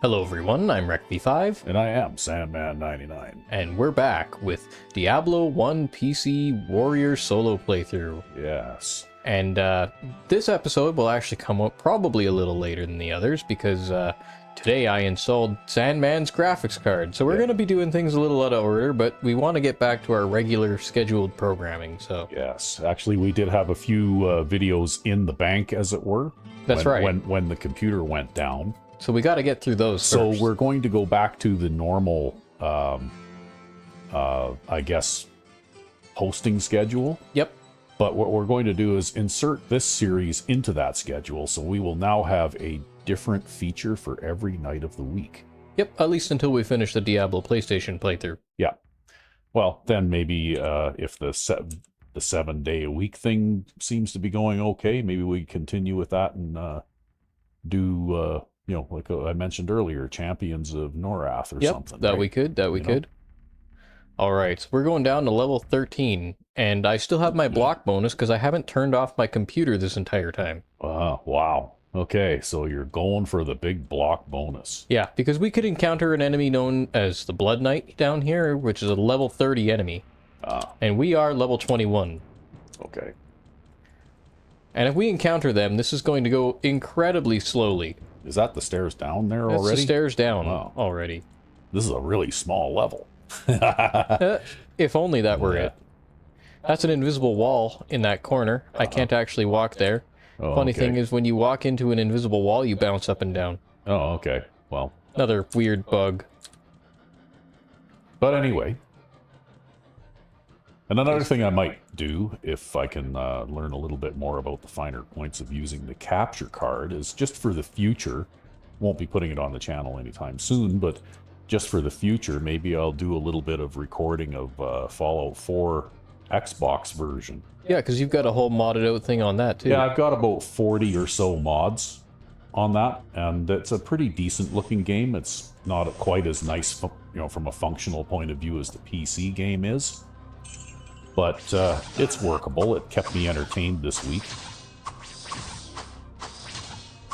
Hello everyone, I'm Rec05. And I am Sandman99. And we're back with Diablo 1 PC Warrior Solo Playthrough. Yes. And this episode will actually come up probably a little later than the others because today I installed Sandman's graphics card. So we're going to be doing things a little out of order, but we want to get back to our regular scheduled programming, so... Yes. Actually, we did have a few videos in the bank, as it were. That's right. When the computer went down. So we got to get through those So first. we're going to go back to the normal, I guess, posting schedule. Yep. But what we're going to do is insert this series into that schedule, so we will now have a different feature for every night of the week. Yep, at least until we finish the Diablo PlayStation playthrough. Yeah. Well, then maybe if the 7-day-a-week thing seems to be going okay, maybe we continue with that and do... you know, like I mentioned earlier, Champions of Norath or something. That right? we could. All right, so we're going down to level 13, and I still have my block bonus because I haven't turned off my computer this entire time. Wow. Okay, so you're going for the big block bonus. Yeah, because we could encounter an enemy known as the Blood Knight down here, which is a level 30 enemy. And we are level 21. Okay. And if we encounter them, this is going to go incredibly slowly. Is that the stairs down there That's already? the stairs down Wow. already. This is a really small level. If only that were it. That's an invisible wall in that corner. I can't actually walk there. Funny thing is, when you walk into an invisible wall, you bounce up and down. Oh, okay. Well. Another weird bug. But anyway. And another thing I might do, if I can learn a little bit more about the finer points of using the capture card, is just for the future. Won't be putting it on the channel anytime soon, but just for the future, maybe I'll do a little bit of recording of Fallout 4 Xbox version. Yeah, because you've got a whole modded out thing on that, too. Yeah, I've got about 40 or so mods on that, and it's a pretty decent looking game. It's not quite as nice, you know, from a functional point of view as the PC game is. But it's workable. It kept me entertained this week.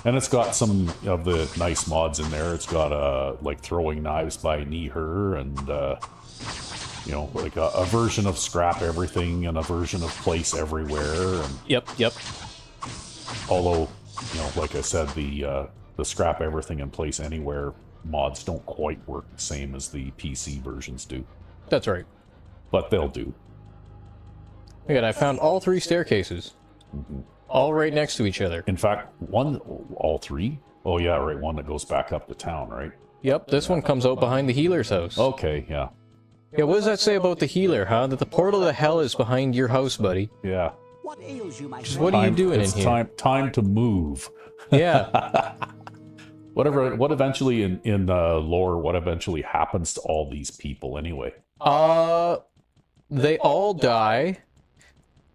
And it's got some of the nice mods in there. It's got like throwing knives by Niher and, you know, like a version of scrap everything and a version of place everywhere. And Yep. although, you know, like I said, the scrap everything and place anywhere mods don't quite work the same as the PC versions do. That's right. But they'll do. Again, I found all 3 staircases. All right next to each other. In fact, all 3? Oh yeah, right, one that goes back up to town, right? Yep, this one comes out behind the healer's house. Okay, yeah. Yeah, what does that say about the healer, huh? That the portal to hell is behind your house, buddy. Yeah. What ails you, my Just what are you doing in here? It's time to move. Yeah. What eventually in lore, what eventually happens to all these people anyway? They all die,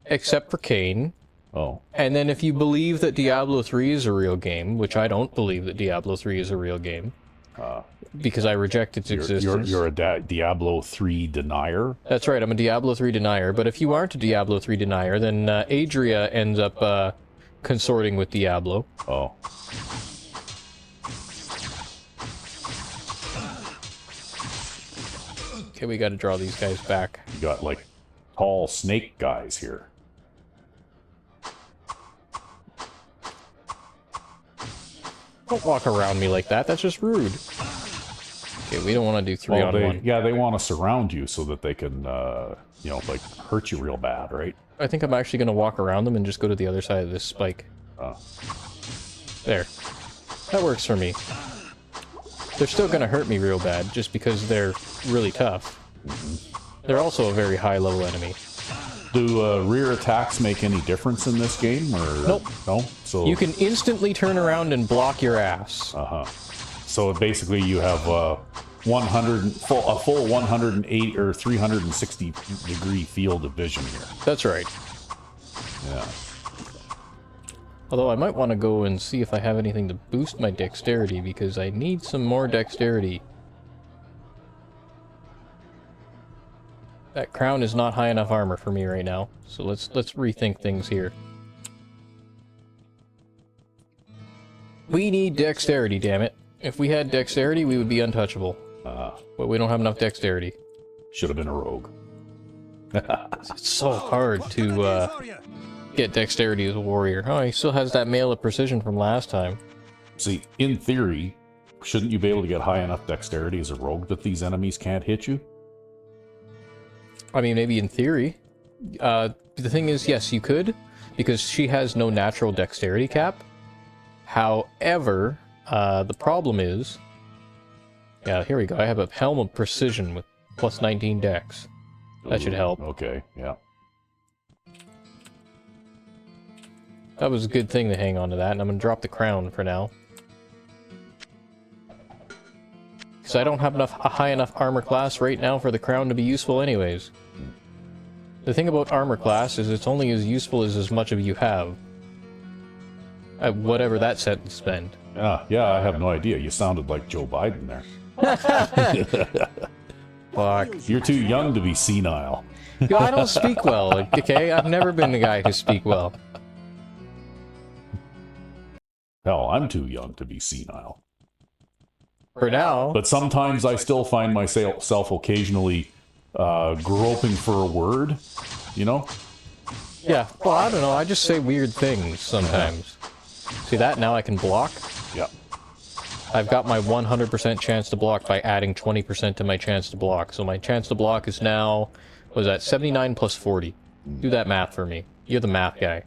except for Cain. Oh. And then if you believe that Diablo 3 is a real game, which I don't believe that Diablo 3 is a real game, because I reject its existence. You're a Diablo 3 denier? That's right, I'm a Diablo 3 denier, but if you aren't a Diablo 3 denier, then Adria ends up consorting with Diablo. Oh. Okay, we gotta draw these guys back. You got, like, tall snake guys here. Don't walk around me like that, that's just rude. Okay, we don't want to do 3 on 1. Yeah, they want to surround you so that they can, you know, like, hurt you real bad, right? I think I'm actually gonna walk around them and just go to the other side of this spike. There. That works for me. They're still gonna hurt me real bad, just because they're really tough. They're also a very high-level enemy. Do rear attacks make any difference in this game, or Nope. No? So You can instantly turn around and block your ass. So basically, you have a full 108 or 360 degree field of vision here. That's right. Yeah. Although I might want to go and see if I have anything to boost my dexterity, because I need some more dexterity. That crown is not high enough armor for me right now, so let's rethink things here. We need dexterity, damn it. If we had dexterity, we would be untouchable. But we don't have enough dexterity. Should have been a rogue. It's so hard to get dexterity as a warrior. Oh, he still has that mail of precision from last time. See, in theory, shouldn't you be able to get high enough dexterity as a rogue that these enemies can't hit you? I mean, maybe in theory. The thing is, yes, you could, because she has no natural dexterity cap. However, the problem is... Yeah, here we go. I have a Helm of Precision with plus 19 dex. That should help. Okay, yeah. That was a good thing to hang on to that, and I'm going to drop the crown for now. Because I don't have a high enough armor class right now for the crown to be useful anyways. The thing about armor class is it's only as useful as much of you have. At whatever that sentence meant. Yeah, I have no idea. You sounded like Joe Biden there. Fuck. You're too young to be senile. Yo, I don't speak well, okay? I've never been the guy to speak well. Hell, I'm too young to be senile. For now. But sometimes I still find myself occasionally groping for a word, you know? Yeah, well, I don't know. I just say weird things sometimes. See that? Now I can block. Yeah. I've got my 100% chance to block by adding 20% to my chance to block. So my chance to block is now, what is that, 79 plus 40. Do that math for me. You're the math guy.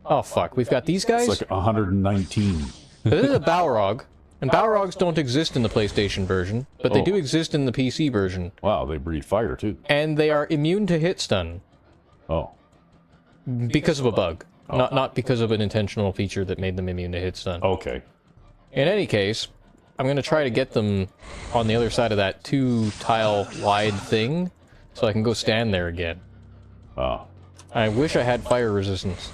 Oh, fuck. We've got these guys? It's like 119. This is a Balrog. And Balrogs don't exist in the PlayStation version, but they do exist in the PC version. Wow, they breathe fire, too. And they are immune to hit stun. Oh. Because of a bug. Oh. Not because of an intentional feature that made them immune to hit stun. Okay. In any case, I'm going to try to get them on the other side of that 2-tile wide thing, so I can go stand there again. Oh. I wish I had fire resistance.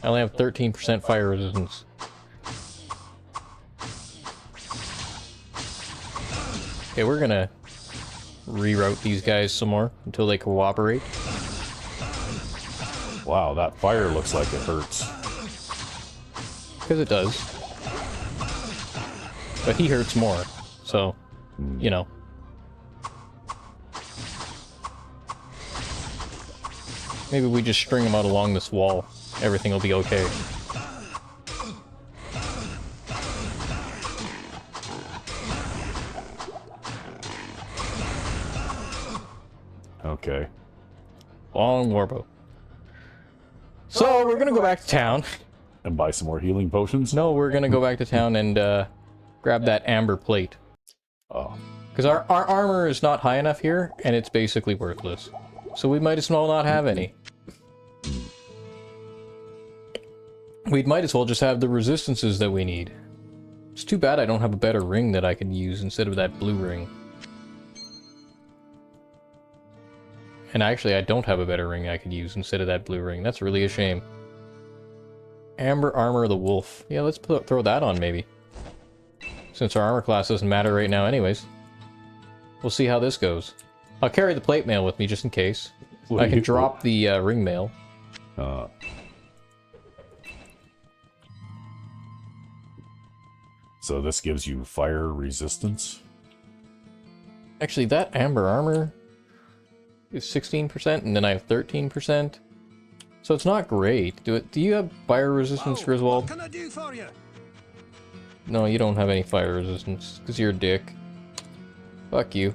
I only have 13% fire resistance. Okay, we're gonna reroute these guys some more until they cooperate. Wow, that fire looks like it hurts. Because it does. But he hurts more, so, you know. Maybe we just string him out along this wall. Everything will be okay. Okay. Long warbow. So, we're gonna go back to town. And buy some more healing potions? No, we're gonna go back to town and grab that amber plate. Oh. Because our armor is not high enough here, and it's basically worthless. So we might as well not have any. We might as well just have the resistances that we need. It's too bad I don't have a better ring that I could use instead of that blue ring. And actually, I don't have a better ring I could use instead of that blue ring. That's really a shame. Amber Armor of the Wolf. Yeah, let's throw that on, maybe. Since our armor class doesn't matter right now anyways. We'll see how this goes. I'll carry the plate mail with me just in case. I can drop the ring mail. So this gives you fire resistance? Actually, that Amber Armor is 16%, and then I have 13%. So it's not great. Do you have fire resistance, Griswold? What can I do for you? No, you don't have any fire resistance, because you're a dick. Fuck you.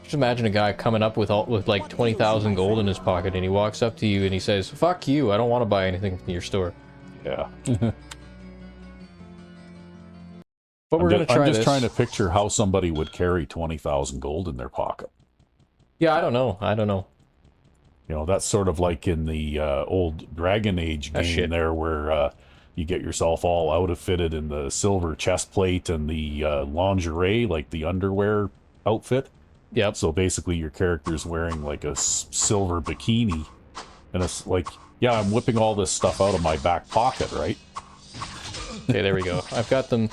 Just imagine a guy coming up with like 20,000 gold in his pocket, and he walks up to you and he says, "Fuck you, I don't want to buy anything from your store." Yeah. But we're gonna try this. I'm just trying to picture how somebody would carry 20,000 gold in their pocket. Yeah, I don't know. You know, that's sort of like in the old Dragon Age game there, where you get yourself all outfitted in the silver chest plate and the lingerie, like the underwear outfit. Yep. So basically your character's wearing like a silver bikini, and it's like, yeah, I'm whipping all this stuff out of my back pocket, right? Okay, there we go. I've got them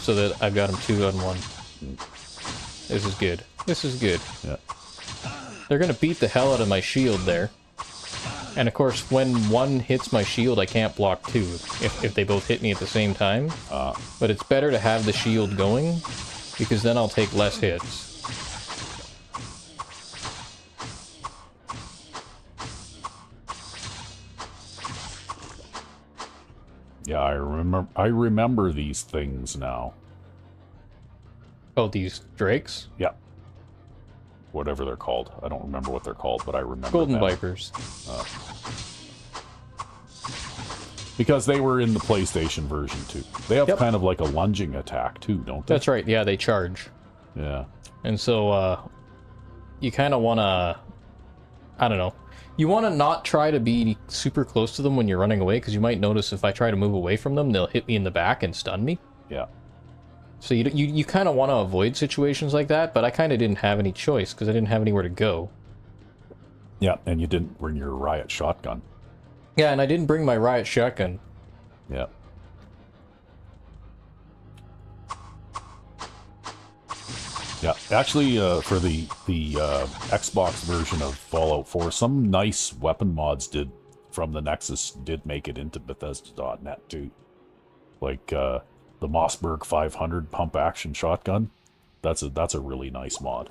so that I've got them 2 on 1. This is good. This is good. Yeah. They're gonna beat the hell out of my shield there. And of course, when one hits my shield, I can't block two if they both hit me at the same time. But it's better to have the shield going, because then I'll take less hits. Yeah, I remember these things now. Oh, these drakes? Yeah. Whatever they're called. I don't remember what they're called, but I remember Golden them. Vipers. Because they were in the PlayStation version, too. They have kind of like a lunging attack, too, don't they? That's right, yeah, they charge. Yeah. And so, you kind of want to... I don't know. You want to not try to be super close to them when you're running away, because you might notice if I try to move away from them, they'll hit me in the back and stun me. Yeah. So you kind of want to avoid situations like that, but I kind of didn't have any choice, because I didn't have anywhere to go. Yeah, and you didn't bring your riot shotgun. Yeah, and I didn't bring my riot shotgun. Yeah. Yeah, actually, for the Xbox version of Fallout 4, some nice weapon mods from the Nexus did make it into Bethesda.net too. Like the Mossberg 500 pump action shotgun. That's a really nice mod.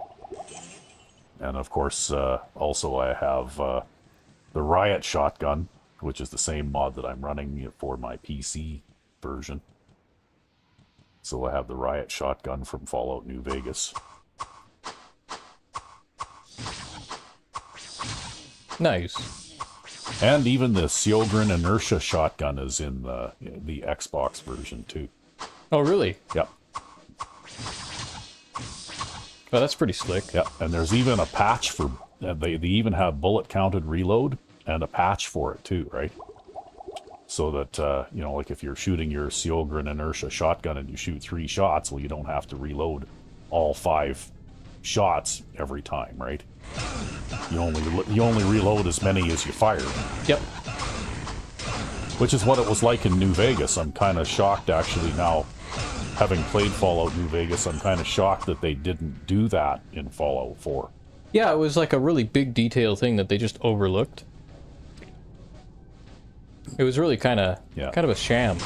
And of course, also I have the Riot shotgun, which is the same mod that I'm running for my PC version. So I have the Riot shotgun from Fallout New Vegas. Nice. And even the Sjogren Inertia shotgun is in the Xbox version too. Oh, really? Yep. Oh, that's pretty slick. Yep. And there's even a patch for... they even have bullet-counted reload and a patch for it too, right? So that, you know, like if you're shooting your Sjogren Inertia shotgun and you shoot 3 shots, well, you don't have to reload all 5 shots every time, right? You only reload as many as you fire. Yep. Which is what it was like in New Vegas. I'm kind of shocked, actually, now, having played Fallout New Vegas, I'm kind of shocked that they didn't do that in Fallout 4. Yeah, it was like a really big detail thing that they just overlooked. It was really kind of a sham.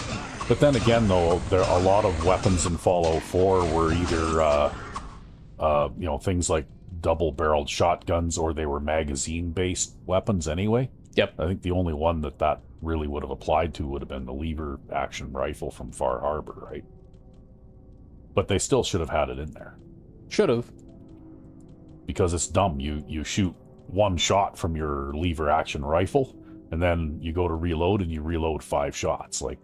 But then again, though, there are a lot of weapons in Fallout 4 were either, you know, things like double-barreled shotguns, or they were magazine-based weapons anyway. Yep. I think the only one that really would have applied to would have been the lever action rifle from Far Harbor, right? But they still should have had it in there. Should have. Because it's dumb. You shoot 1 shot from your lever action rifle, and then you go to reload and you reload 5 shots. Like,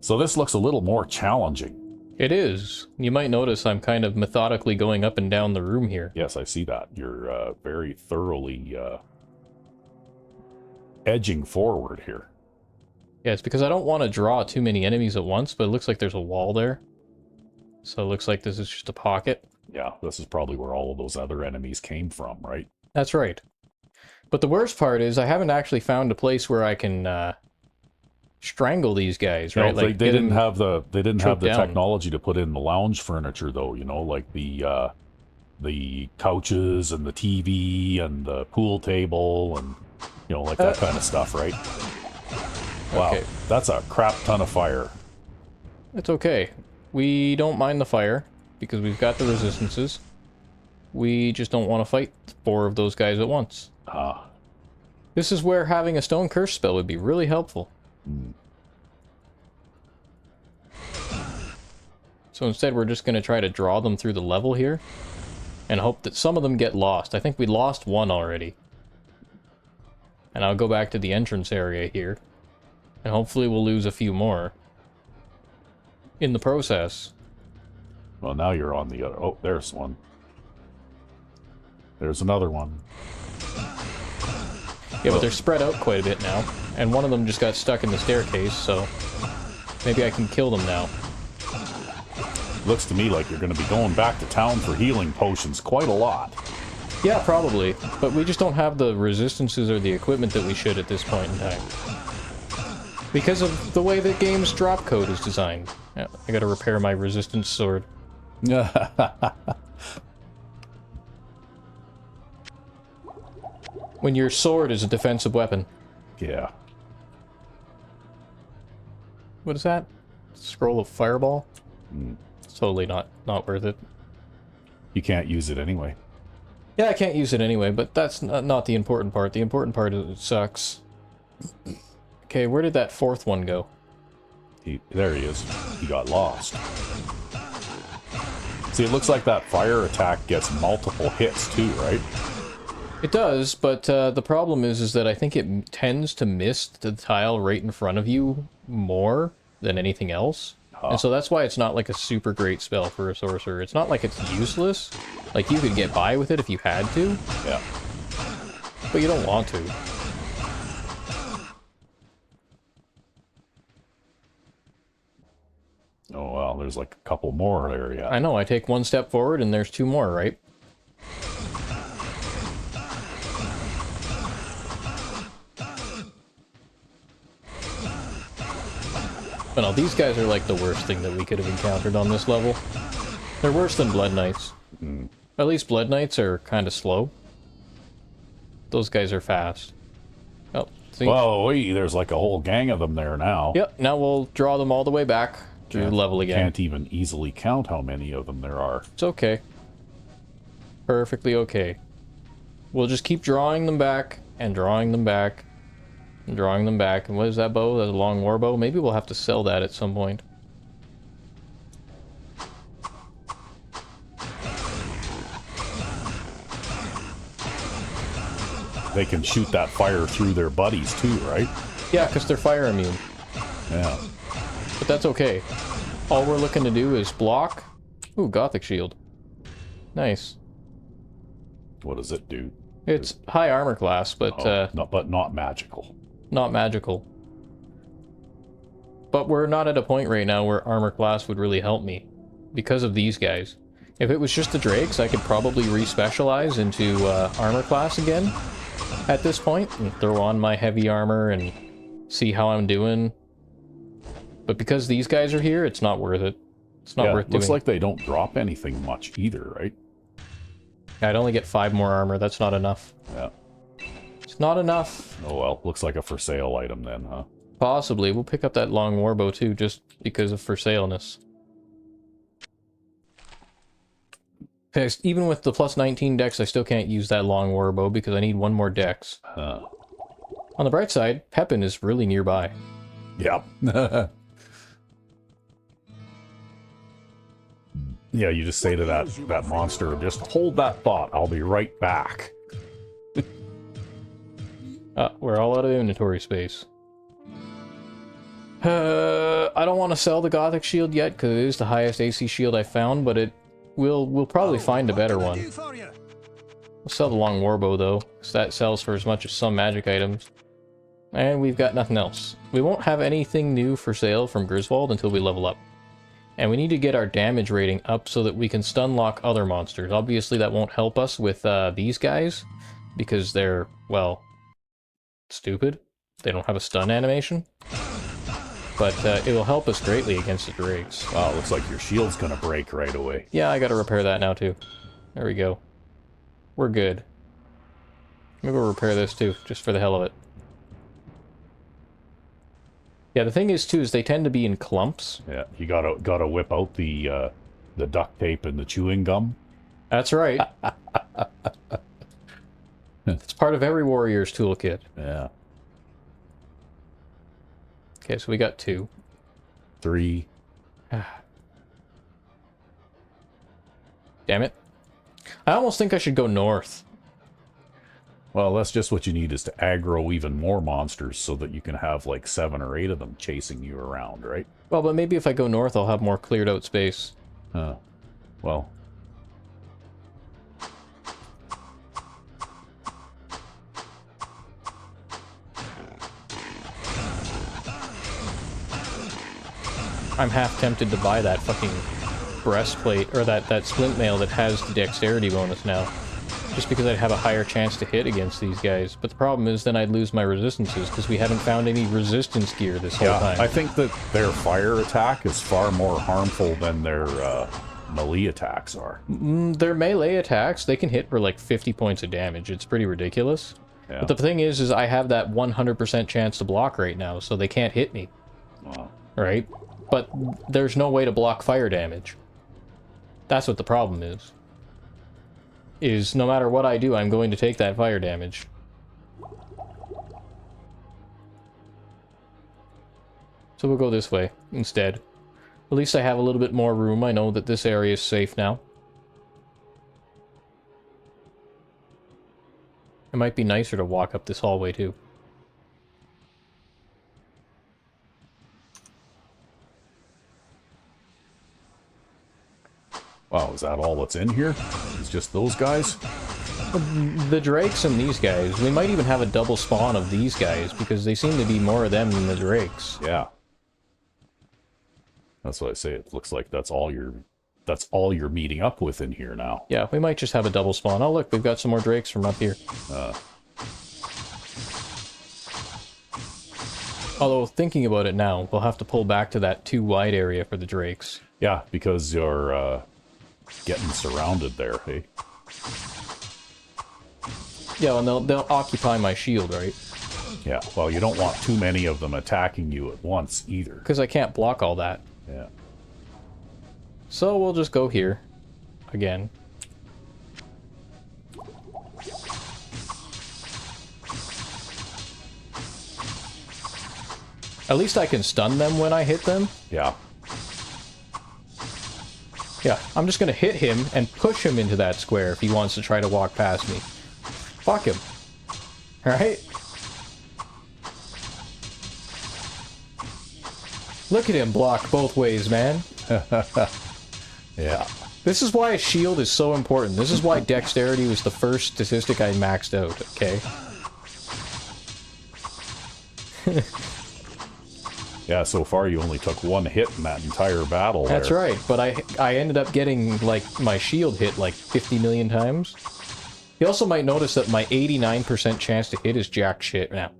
so this looks a little more challenging. It is. You might notice I'm kind of methodically going up and down the room here. Yes, I see that. You're very thoroughly edging forward here. Yeah, it's because I don't want to draw too many enemies at once, but it looks like there's a wall there. So it looks like this is just a pocket. Yeah, this is probably where all of those other enemies came from, right? That's right. But the worst part is I haven't actually found a place where I can strangle these guys, right? No, like they didn't have the down. technology to put in the lounge furniture, though. You know, like the couches and the TV and the pool table and, you know, like that kind of stuff, right? Wow, okay. That's a crap ton of fire. It's okay. We don't mind the fire because we've got the resistances. We just don't want to fight 4 of those guys at once. This is where having a stone curse spell would be really helpful. So instead we're just going to try to draw them through the level here and hope that some of them get lost. I think we lost 1 already. And I'll go back to the entrance area here. And hopefully we'll lose a few more in the process. Well, now you're on the other... Oh, there's one. There's another one. Yeah, but they're spread out quite a bit now. And one of them just got stuck in the staircase, so maybe I can kill them now. Looks to me like you're going to be going back to town for healing potions quite a lot. Yeah, probably. But we just don't have the resistances or the equipment that we should at this point in time. Because of the way the game's drop code is designed. Yeah, I gotta repair my resistance sword. When your sword is a defensive weapon. Yeah. What is that? Scroll of Fireball? It's totally not worth it. You can't use it anyway. Yeah, I can't use it anyway, but that's not the important part. The important part is it sucks. Okay, where did that fourth one go? There he is. He got lost. See, it looks like that fire attack gets multiple hits too, right? It does, but the problem is that I think it tends to miss the tile right in front of you more than anything else. And so that's why it's not like a super great spell for a sorcerer. It's not like it's useless. Like, you could get by with it if you had to. Yeah. But you don't want to. Oh, well, there's like a couple more there, yeah. I know, I take one step forward and there's two more, right? But no, these guys are like the worst thing that we could have encountered on this level. They're worse than Blood Knights. At least Blood Knights are kind of slow. Those guys are fast. Oh, see? Whoa, there's like a whole gang of them there now. Yep, now we'll draw them all the way back to level again. Can't even easily count how many of them there are. It's okay. Perfectly okay. We'll just keep drawing them back, and drawing them back, and drawing them back. And what is that bow? That's a long war bow? Maybe we'll have to sell that at some point. They can shoot that fire through their buddies too, right? Yeah, because they're fire immune. Yeah. But that's okay. All we're looking to do is block. Ooh, Gothic Shield. Nice. What does it do? It's high armor class, but not magical. Not magical. But we're not at a point right now where armor class would really help me because of these guys. If it was just the Drakes, I could probably re-specialize into armor class again at this point and throw on my heavy armor and see how I'm doing. But because these guys are here, it's not worth it. It's not worth doing. Looks like they don't drop anything much either, right? I'd only get 5 more armor. That's not enough. Yeah. It's not enough. Oh well, looks like a for sale item then, huh? Possibly. We'll pick up that long warbow too, just because of for saleness. Even with the plus 19 dex, I still can't use that long warbow because I need 1 more dex. On the bright side, Pepin is really nearby. Yep. Yeah, you just say to that monster, just hold that thought, I'll be right back. We're all out of inventory space. I don't want to sell the Gothic Shield yet, because it is the highest AC shield I found, but we'll probably find a better one. We'll sell the long warbow, though, because that sells for as much as some magic items. And we've got nothing else. We won't have anything new for sale from Griswold until we level up. And we need to get our damage rating up so that we can stun lock other monsters. Obviously, that won't help us with these guys, because they're, well, stupid. They don't have a stun animation. But it will help us greatly against the Drakes. Wow, looks like your shield's gonna break right away. Yeah, I gotta repair that now, too. There we go. We're good. Maybe we'll repair this, too, just for the hell of it. Yeah, the thing is, too, is they tend to be in clumps. Yeah, you gotta whip out the duct tape and the chewing gum. That's right. It's part of every warrior's toolkit. Yeah. Okay, so we got 2. 3. Damn it. I almost think I should go north. Well, that's just what you need, is to aggro even more monsters so that you can have like 7 or 8 of them chasing you around, right? Well, but maybe if I go north, I'll have more cleared out space. Well. I'm half tempted to buy that fucking breastplate, or that splint mail that has the dexterity bonus now. Just because I'd have a higher chance to hit against these guys. But the problem is then I'd lose my resistances, because we haven't found any resistance gear this whole time. I think that their fire attack is far more harmful than their melee attacks are. Their melee attacks, they can hit for like 50 points of damage. It's pretty ridiculous. Yeah. But the thing is I have that 100% chance to block right now, so they can't hit me. Wow. Right? But there's no way to block fire damage. That's what the problem is. Is no matter what I do, I'm going to take that fire damage. So we'll go this way instead. At least I have a little bit more room. I know that this area is safe now. It might be nicer to walk up this hallway too. Wow, is that all that's in here? It's just those guys? The drakes and these guys. We might even have a double spawn of these guys, because they seem to be more of them than the drakes. Yeah. That's what I say. It looks like that's all you're meeting up with in here now. Yeah, we might just have a double spawn. Oh look, we've got some more drakes from up here. Although, thinking about it now, we'll have to pull back to that too wide area for the drakes. Yeah, because you're getting surrounded there, hey? Yeah, and they'll occupy my shield, right? Yeah, well, you don't want too many of them attacking you at once, either. Because I can't block all that. Yeah. So we'll just go here. Again. At least I can stun them when I hit them. Yeah. Yeah, I'm just gonna hit him and push him into that square if he wants to try to walk past me. Fuck him. Alright? Look at him block both ways, man. Yeah. This is why a shield is so important. This is why dexterity was the first statistic I maxed out, okay? Yeah, so far you only took one hit in that entire battle. That's there. right, but I ended up getting, like, my shield hit, like, 50 million times. You also might notice that my 89% chance to hit is jack shit now.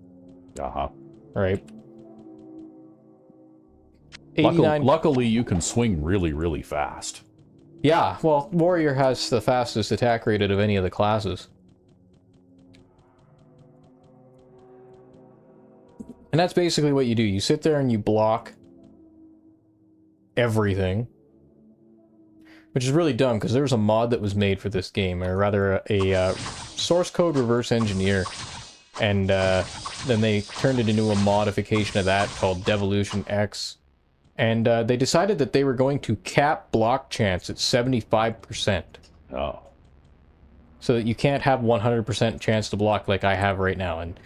Uh-huh. Right? 89... Luckily, you can swing really, really fast. Yeah, well, Warrior has the fastest attack rate out of any of the classes. And that's basically what you do. You sit there and you block everything. Which is really dumb, because there was a mod that was made for this game, or rather a source code reverse engineer. And then they turned it into a modification of that called Devolution X. And they decided that they were going to cap block chance at 75%. Oh. So that you can't have 100% chance to block like I have right now. And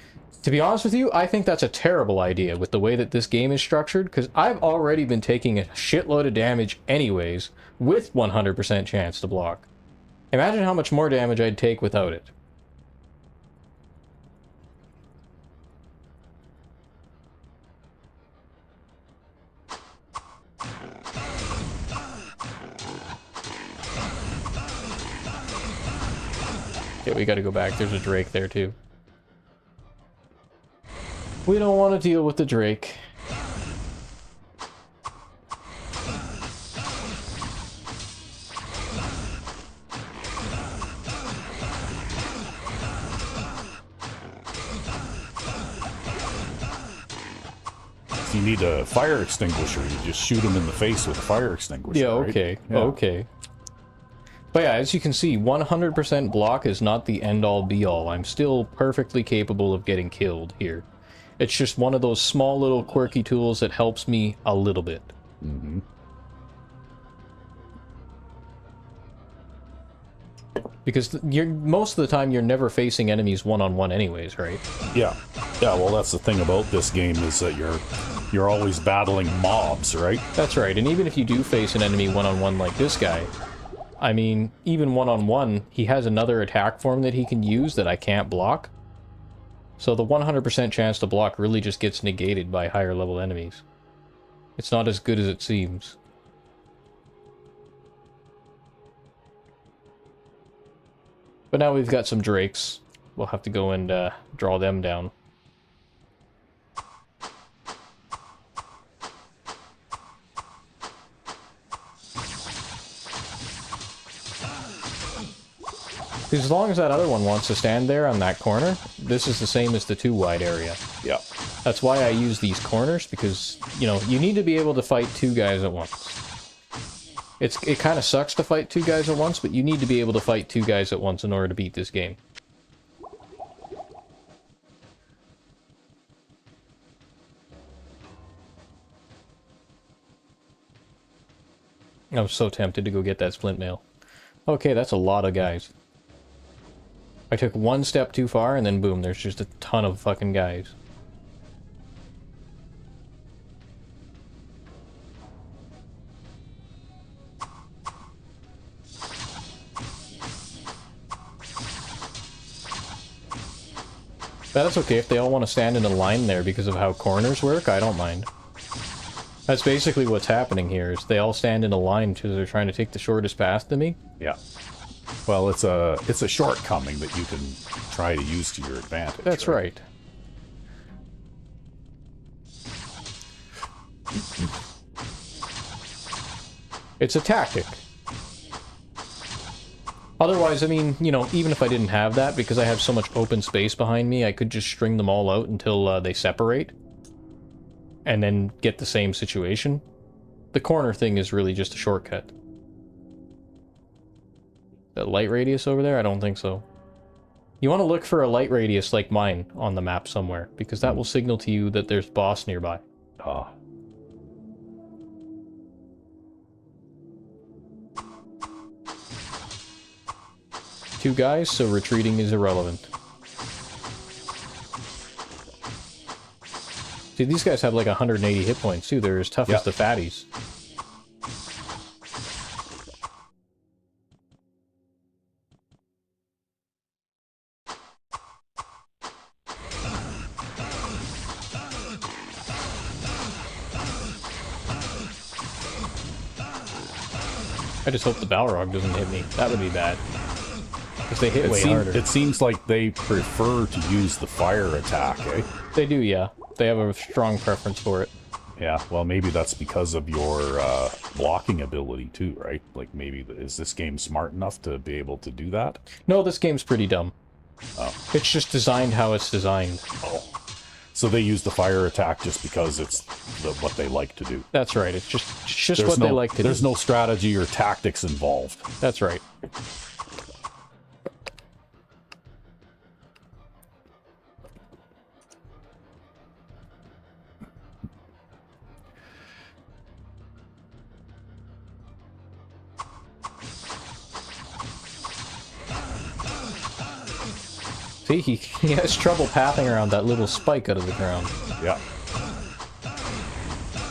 to be honest with you, I think that's a terrible idea with the way that this game is structured, because I've already been taking a shitload of damage anyways with 100% chance to block. Imagine how much more damage I'd take without it. Okay, we gotta go back. There's a Drake there too. We don't want to deal with the Drake. If you need a fire extinguisher, you just shoot him in the face with a fire extinguisher. Yeah, right? okay. Yeah. Okay. But yeah, as you can see, 100% block is not the end-all be-all. I'm still perfectly capable of getting killed here. It's just one of those small little quirky tools that helps me a little bit. Mm-hmm. Because most of the time you're never facing enemies one-on-one anyways, right? Yeah. Yeah, well, that's the thing about this game is that you're always battling mobs, right? That's right, and even if you do face an enemy one-on-one like this guy, I mean, even one-on-one, he has another attack form that he can use that I can't block. So the 100% chance to block really just gets negated by higher level enemies. It's not as good as it seems. But now we've got some drakes. We'll have to go and draw them down. As long as that other one wants to stand there on that corner, this is the same as the 2 wide area. Yeah. That's why I use these corners, because, you know, you need to be able to fight 2 guys at once. It kind of sucks to fight 2 guys at once, but you need to be able to fight 2 guys at once in order to beat this game. I was so tempted to go get that splint mail. Okay, that's a lot of guys. I took 1 step too far, and then boom, there's just a ton of fucking guys. That's okay if they all want to stand in a line there because of how corners work, I don't mind. That's basically what's happening here, is they all stand in a line because they're trying to take the shortest path to me. Yeah. Well, it's a shortcoming that you can try to use to your advantage. That's right. It's a tactic. Otherwise, I mean, you know, even if I didn't have that, because I have so much open space behind me, I could just string them all out until they separate. And then get the same situation. The corner thing is really just a shortcut. That light radius over there? I don't think so. You want to look for a light radius like mine on the map somewhere, because that will signal to you that there's boss nearby. Ah. 2 guys, so retreating is irrelevant. See, these guys have like 180 hit points too. They're as tough as the fatties. I just hope the Balrog doesn't hit me. That would be bad. Because they hit way harder. It seems like they prefer to use the fire attack, eh? They do, yeah. They have a strong preference for it. Yeah, well, maybe that's because of your blocking ability too, right? Like, maybe, is this game smart enough to be able to do that? No, this game's pretty dumb. Oh. It's just designed how it's designed. Oh. So they use the fire attack just because it's what they like to do. That's right. It's just what they like to do. There's no strategy or tactics involved. That's right. See, he has trouble pathing around that little spike out of the ground. Yeah.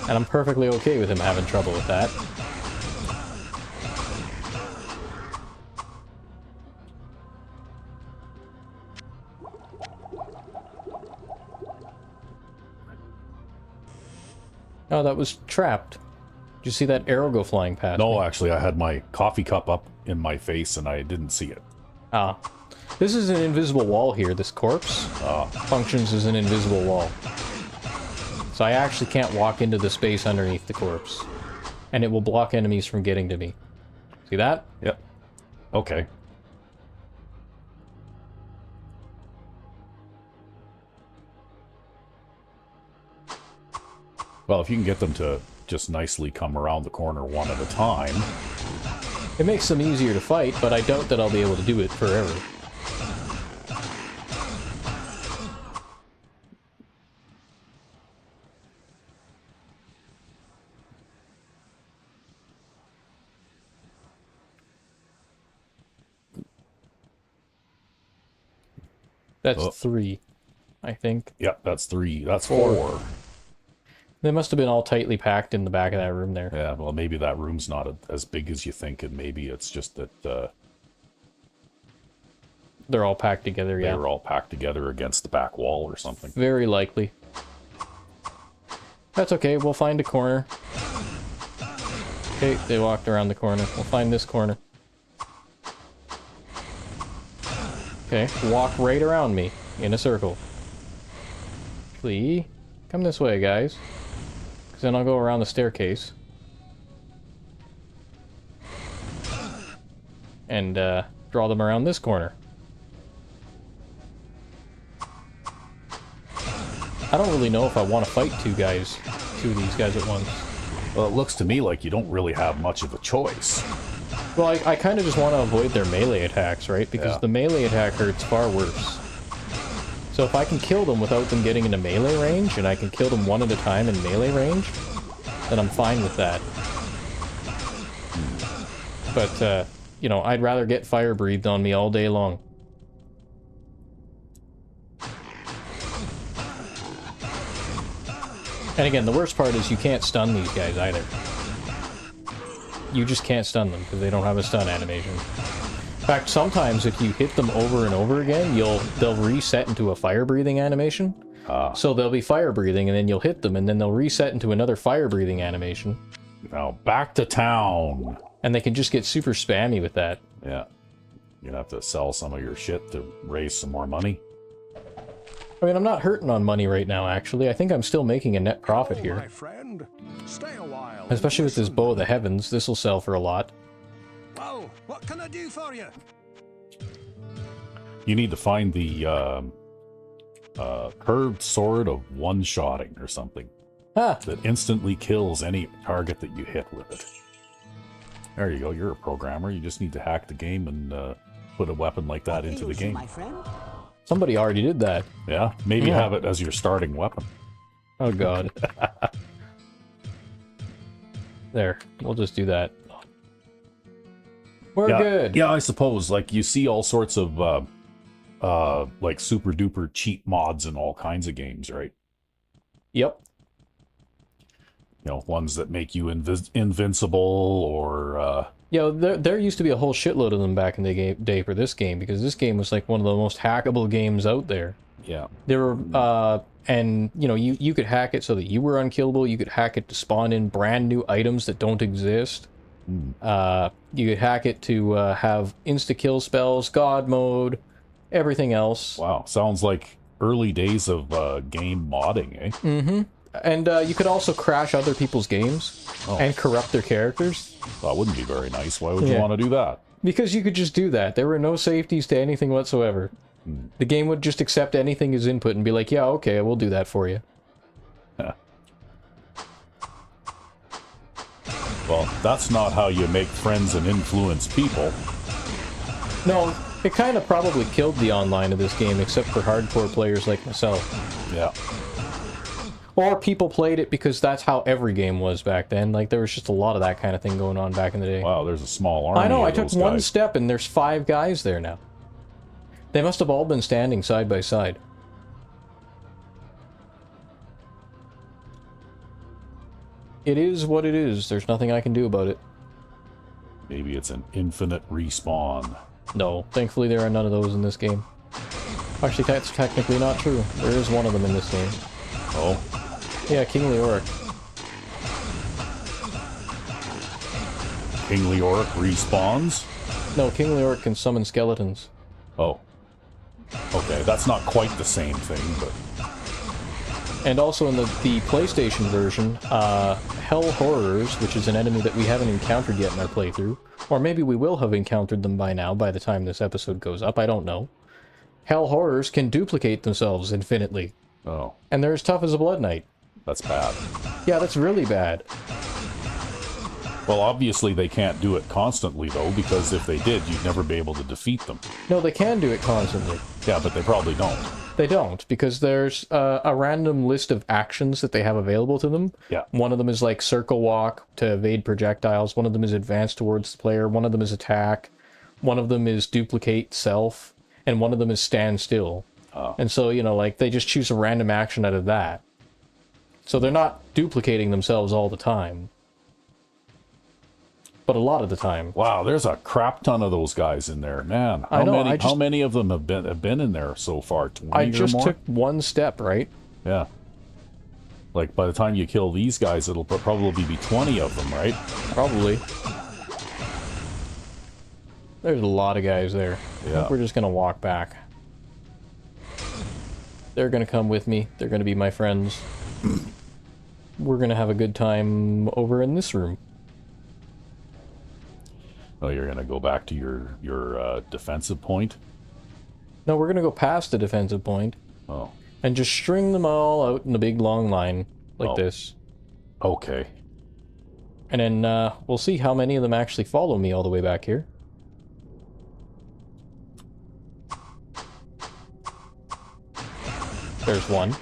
And I'm perfectly okay with him having trouble with that. Oh, that was trapped. Did you see that arrow go flying past me? No, actually, I had my coffee cup up in my face and I didn't see it. Ah. This is an invisible wall here. This corpse functions as an invisible wall. So I actually can't walk into the space underneath the corpse. And it will block enemies from getting to me. See that? Yep. Okay. Well, if you can get them to just nicely come around the corner one at a time. It makes them easier to fight, but I doubt that I'll be able to do it forever. That's 3, I think. Yep, that's 3. That's 4. They must have been all tightly packed in the back of that room there. Yeah, well, maybe that room's not as big as you think, and maybe it's just that... they're all packed together, yeah. They were all packed together against the back wall or something. Very likely. That's okay, we'll find a corner. Okay, they walked around the corner. We'll find this corner. Okay, walk right around me, in a circle. Please, come this way, guys. Because then I'll go around the staircase. And, draw them around this corner. I don't really know if I want to fight two of these guys at once. Well, it looks to me like you don't really have much of a choice. Well, I kind of just want to avoid their melee attacks, right? Because the melee attack hurts far worse. So if I can kill them without them getting into melee range, and I can kill them one at a time in melee range, then I'm fine with that. But, you know, I'd rather get fire breathed on me all day long. And again, the worst part is you can't stun these guys either. You just can't stun them because they don't have a stun animation. In fact, sometimes if you hit them over and over again, they'll reset into a fire breathing animation. So they'll be fire breathing, and then you'll hit them, and then they'll reset into another fire breathing animation. Now back to town. And they can just get super spammy with that. Yeah, you're gonna have to sell some of your shit to raise some more money. I mean, I'm not hurting on money right now, actually. I think I'm still making a net profit here. My friend, stay a while. Especially with this Bow of the Heavens. This will sell for a lot. Well, what can I do for you? You need to find the curved sword of one-shotting or something. Ah. That instantly kills any target that you hit with it. There you go, you're a programmer. You just need to hack the game and put a weapon like that into the game. My friend? Somebody already did that. Yeah, maybe have it as your starting weapon. Oh god. There, we'll just do that. We're good. Yeah, I suppose. Like, you see all sorts of, like, super-duper cheat mods in all kinds of games, right? Yep. You know, ones that make you invincible, or, You know, there used to be a whole shitload of them back in the day for this game, because this game was, like, one of the most hackable games out there. Yeah. There were, and, you know, you could hack it so that you were unkillable. You could hack it to spawn in brand new items that don't exist. You could hack it to have insta-kill spells, God mode, everything else. Wow, sounds like early days of game modding, eh? Mm-hmm. And you could also crash other people's games and corrupt their characters. That wouldn't be very nice. Why would you want to do that? Because you could just do that. There were no safeties to anything whatsoever. The game would just accept anything as input and be like, yeah, okay, we'll do that for you. Well, that's not how you make friends and influence people. No, it kind of probably killed the online of this game, except for hardcore players like myself. Yeah. Or people played it because that's how every game was back then. Like, there was just a lot of that kind of thing going on back in the day. Wow, there's a small army. I know, of I took those one guys. step and there's 5 guys there now. They must have all been standing side by side. It is what it is. There's nothing I can do about it. Maybe it's an infinite respawn. No, thankfully there are none of those in this game. Actually, that's technically not true. There is one of them in this game. Oh? Yeah, King Leoric. King Leoric respawns? No, King Leoric can summon skeletons. Oh. Okay, that's not quite the same thing, but... And also in the PlayStation version, Hell Horrors, which is an enemy that we haven't encountered yet in our playthrough, or maybe we will have encountered them by now, by the time this episode goes up, I don't know. Hell Horrors can duplicate themselves infinitely. Oh. And they're as tough as a Blood Knight. That's bad. Yeah, that's really bad. Well, obviously they can't do it constantly, though, because if they did, you'd never be able to defeat them. No, they can do it constantly. Yeah, but they probably don't. They don't, because there's a random list of actions that they have available to them. Yeah. One of them is like Circle Walk to evade projectiles. One of them is Advance towards the player. One of them is Attack. One of them is Duplicate Self. And one of them is Stand Still. Oh. And so, you know, like, they just choose a random action out of that. So they're not duplicating themselves all the time. But a lot of the time. Wow, there's a crap ton of those guys in there, man. I know, how many of them have been in there so far? 20 I or just more? took one step, right? Yeah. Like, by the time you kill these guys, it'll probably be 20 of them, right? Probably. There's a lot of guys there. I Yeah. think we're just gonna walk back. They're gonna come with me. They're gonna be my friends. We're gonna have a good time over in this room. Oh, you're gonna go back to your defensive point? No, we're gonna go past the defensive point. Oh. And just string them all out in a big long line, like Oh. this. Okay. And then we'll see how many of them actually follow me all the way back here. There's one.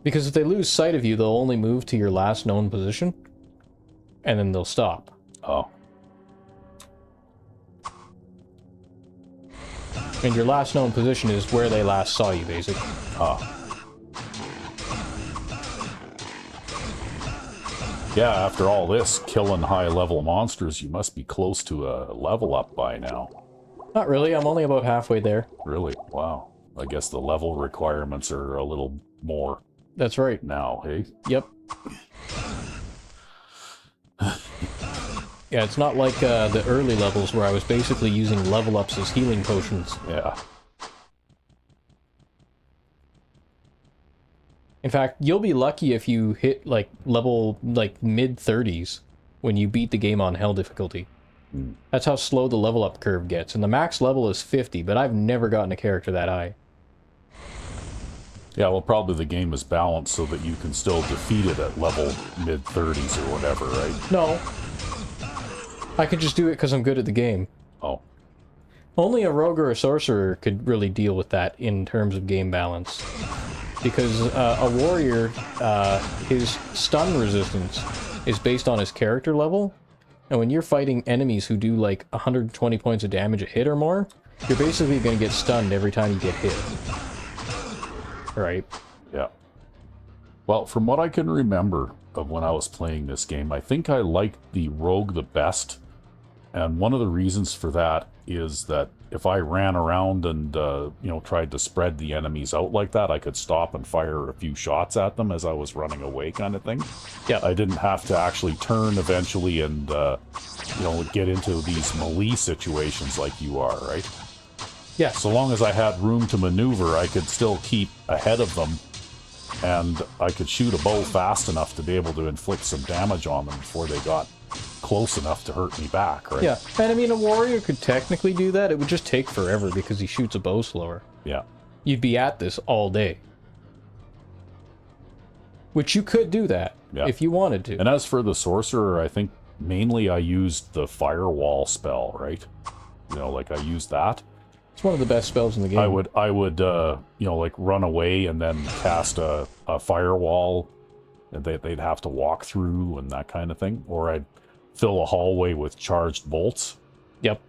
Because if they lose sight of you, they'll only move to your last known position, and then they'll stop. Oh. And your last known position is where they last saw you, basically. Ah. Yeah, after all this, killing high-level monsters, you must be close to a level up by now. Not really, I'm only about halfway there. Really? Wow. I guess the level requirements are a little more That's right. now, hey? Yep. Yeah, it's not like the early levels where I was basically using level ups as healing potions. Yeah. In fact, you'll be lucky if you hit like level like mid-30s when you beat the game on hell difficulty. That's how slow the level up curve gets, and the max level is 50, but I've never gotten a character that high. Yeah, well, probably the game is balanced so that you can still defeat it at level mid-30s or whatever, right? No. I could just do it because I'm good at the game. Oh. Only a rogue or a sorcerer could really deal with that in terms of game balance. Because a warrior, his stun resistance is based on his character level, and when you're fighting enemies who do like 120 points of damage a hit or more, you're basically going to get stunned every time you get hit. Right? Yeah. Well, from what I can remember of when I was playing this game, I think I liked the rogue the best, and one of the reasons for that is that if I ran around and, tried to spread the enemies out like that, I could stop and fire a few shots at them as I was running away kind of thing. Yeah. I didn't have to actually turn eventually and, get into these melee situations like you are, right? Yeah. So long as I had room to maneuver, I could still keep ahead of them, and I could shoot a bow fast enough to be able to inflict some damage on them before they got close enough to hurt me back, right? Yeah, and I mean, a warrior could technically do that. It would just take forever because he shoots a bow slower. Yeah. You'd be at this all day. Which you could do that, if you wanted to. And as for the sorcerer, I think mainly I used the firewall spell, right? I used that. It's one of the best spells in the game. I would run away and then cast a firewall that they'd have to walk through and that kind of thing. Or I'd fill a hallway with charged bolts. Yep.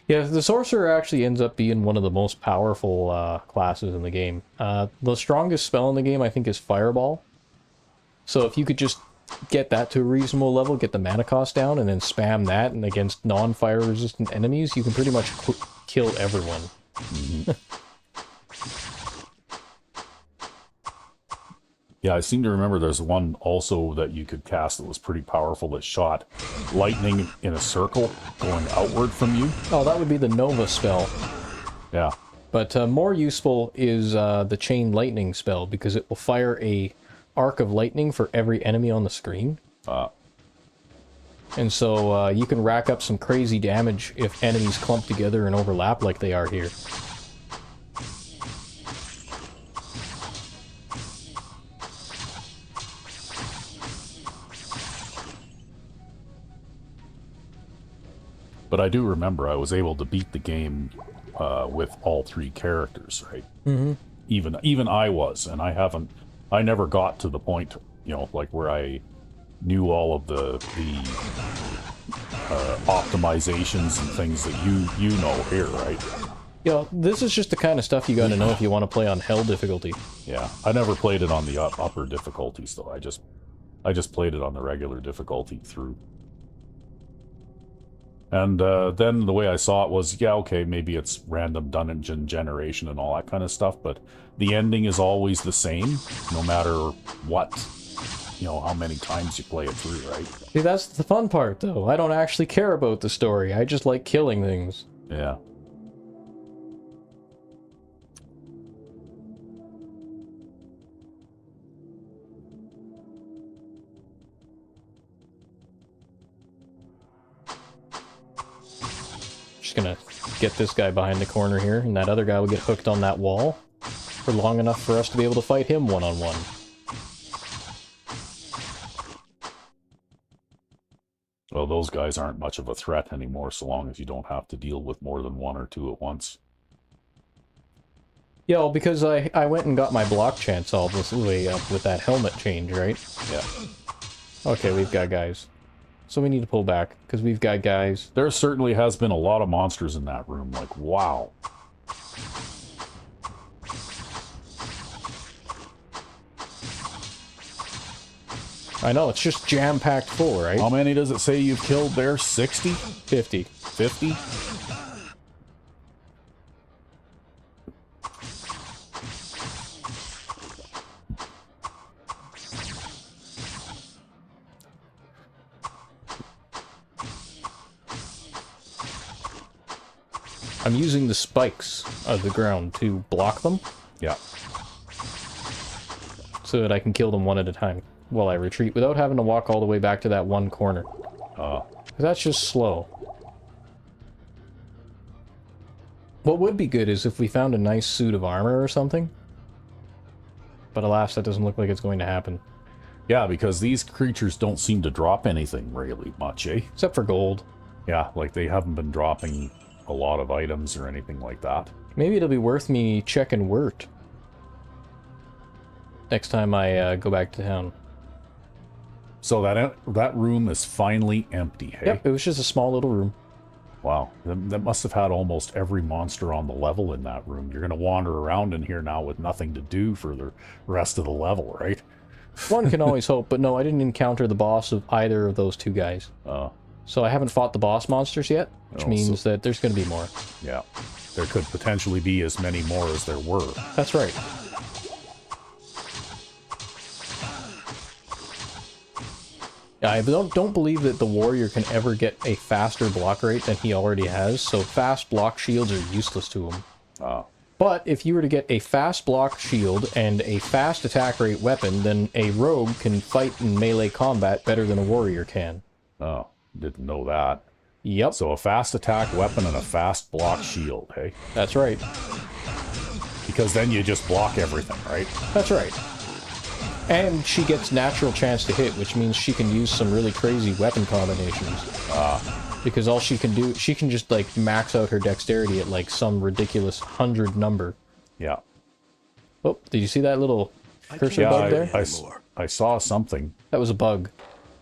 Yeah, the sorcerer actually ends up being one of the most powerful classes in the game. The strongest spell in the game, I think, is Fireball. So if you could just get that to a reasonable level, get the mana cost down, and then spam that, and against non-fire resistant enemies, you can pretty much kill everyone. Mm-hmm. Yeah, I seem to remember there's one also that you could cast that was pretty powerful that shot lightning in a circle going outward from you. Oh, that would be the Nova spell. Yeah. But more useful is the Chain Lightning spell, because it will fire a arc of lightning for every enemy on the screen. And so you can rack up some crazy damage if enemies clump together and overlap like they are here. But I do remember I was able to beat the game with all three characters, right? Mm-hmm. Even I was, and I never got to the point, where I knew all of the optimizations and things that you know here, right? Yeah, this is just the kind of stuff you gotta know if you want to play on hell difficulty. Yeah, I never played it on the upper difficulties though. I just played it on the regular difficulty through. And then the way I saw it was, yeah, okay, maybe it's random dungeon generation and all that kind of stuff, but the ending is always the same, no matter what, how many times you play it through, right? See, that's the fun part, though. I don't actually care about the story. I just like killing things. Yeah. Just gonna get this guy behind the corner here, and that other guy will get hooked on that wall for long enough for us to be able to fight him one-on-one. Well, those guys aren't much of a threat anymore, so long as you don't have to deal with more than one or two at once. Yeah, well, because I went and got my block chance all this way up with that helmet change, right? Yeah. Okay, we've got guys. So we need to pull back, because we've got guys. There certainly has been a lot of monsters in that room, like, wow. I know, it's just jam-packed full, right? How many does it say you've killed there? 60? 50. 50? I'm using the spikes of the ground to block them, Yeah. so that I can kill them one at a time while I retreat without having to walk all the way back to that one corner. 'Cause that's just slow. What would be good is if we found a nice suit of armor or something. But alas, that doesn't look like it's going to happen. Yeah, because these creatures don't seem to drop anything really much, eh? Except for gold. Yeah, like they haven't been dropping a lot of items or anything like that. Maybe it'll be worth me checking Wirt next time I go back to town. So that room is finally empty, hey? Yep, it was just a small little room. Wow, that must have had almost every monster on the level in that room. You're going to wander around in here now with nothing to do for the rest of the level, right? One can always hope, but no, I didn't encounter the boss of either of those two guys. So I haven't fought the boss monsters yet, which means that there's going to be more. Yeah, there could potentially be as many more as there were. That's right. Yeah, I don't believe that the warrior can ever get a faster block rate than he already has, so fast block shields are useless to him. But if you were to get a fast block shield and a fast attack rate weapon, then a rogue can fight in melee combat better than a warrior can. Oh, didn't know that. Yep. So a fast attack weapon and a fast block shield, hey? That's right. Because then you just block everything, right? That's right. And she gets natural chance to hit, which means she can use some really crazy weapon combinations. Because all she can do, she can just like max out her dexterity at like some ridiculous 100 number. Yeah. Oh, did you see that little cursor bug there? I saw something. That was a bug.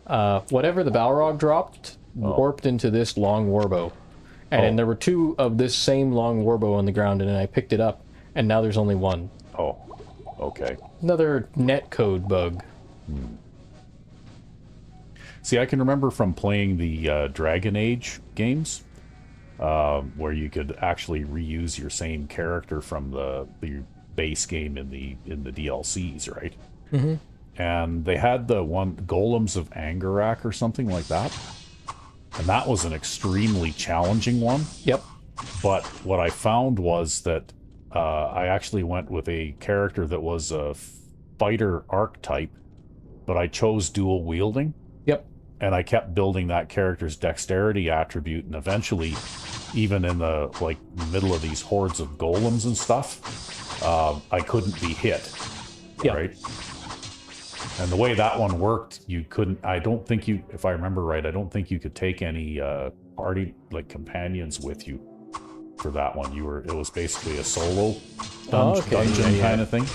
Whatever the Balrog dropped, warped into this long warbow. And there were two of this same long warbow on the ground, and I picked it up, and now there's only one. Oh, okay. Another netcode bug. See, I can remember from playing the Dragon Age games, where you could actually reuse your same character from the base game in the DLCs, right? Mm-hmm. And they had the one Golems of Angarak or something like that, and that was an extremely challenging one. Yep. But what I found was that I actually went with a character that was a fighter archetype, but I chose dual wielding. Yep. And I kept building that character's dexterity attribute, and eventually, even in the middle of these hordes of golems and stuff, I couldn't be hit. Yep. Right? And the way that one worked, you couldn't, I don't think you, if I remember right, I don't think you could take any party, companions with you for that one. It was basically a solo dungeon kind of thing.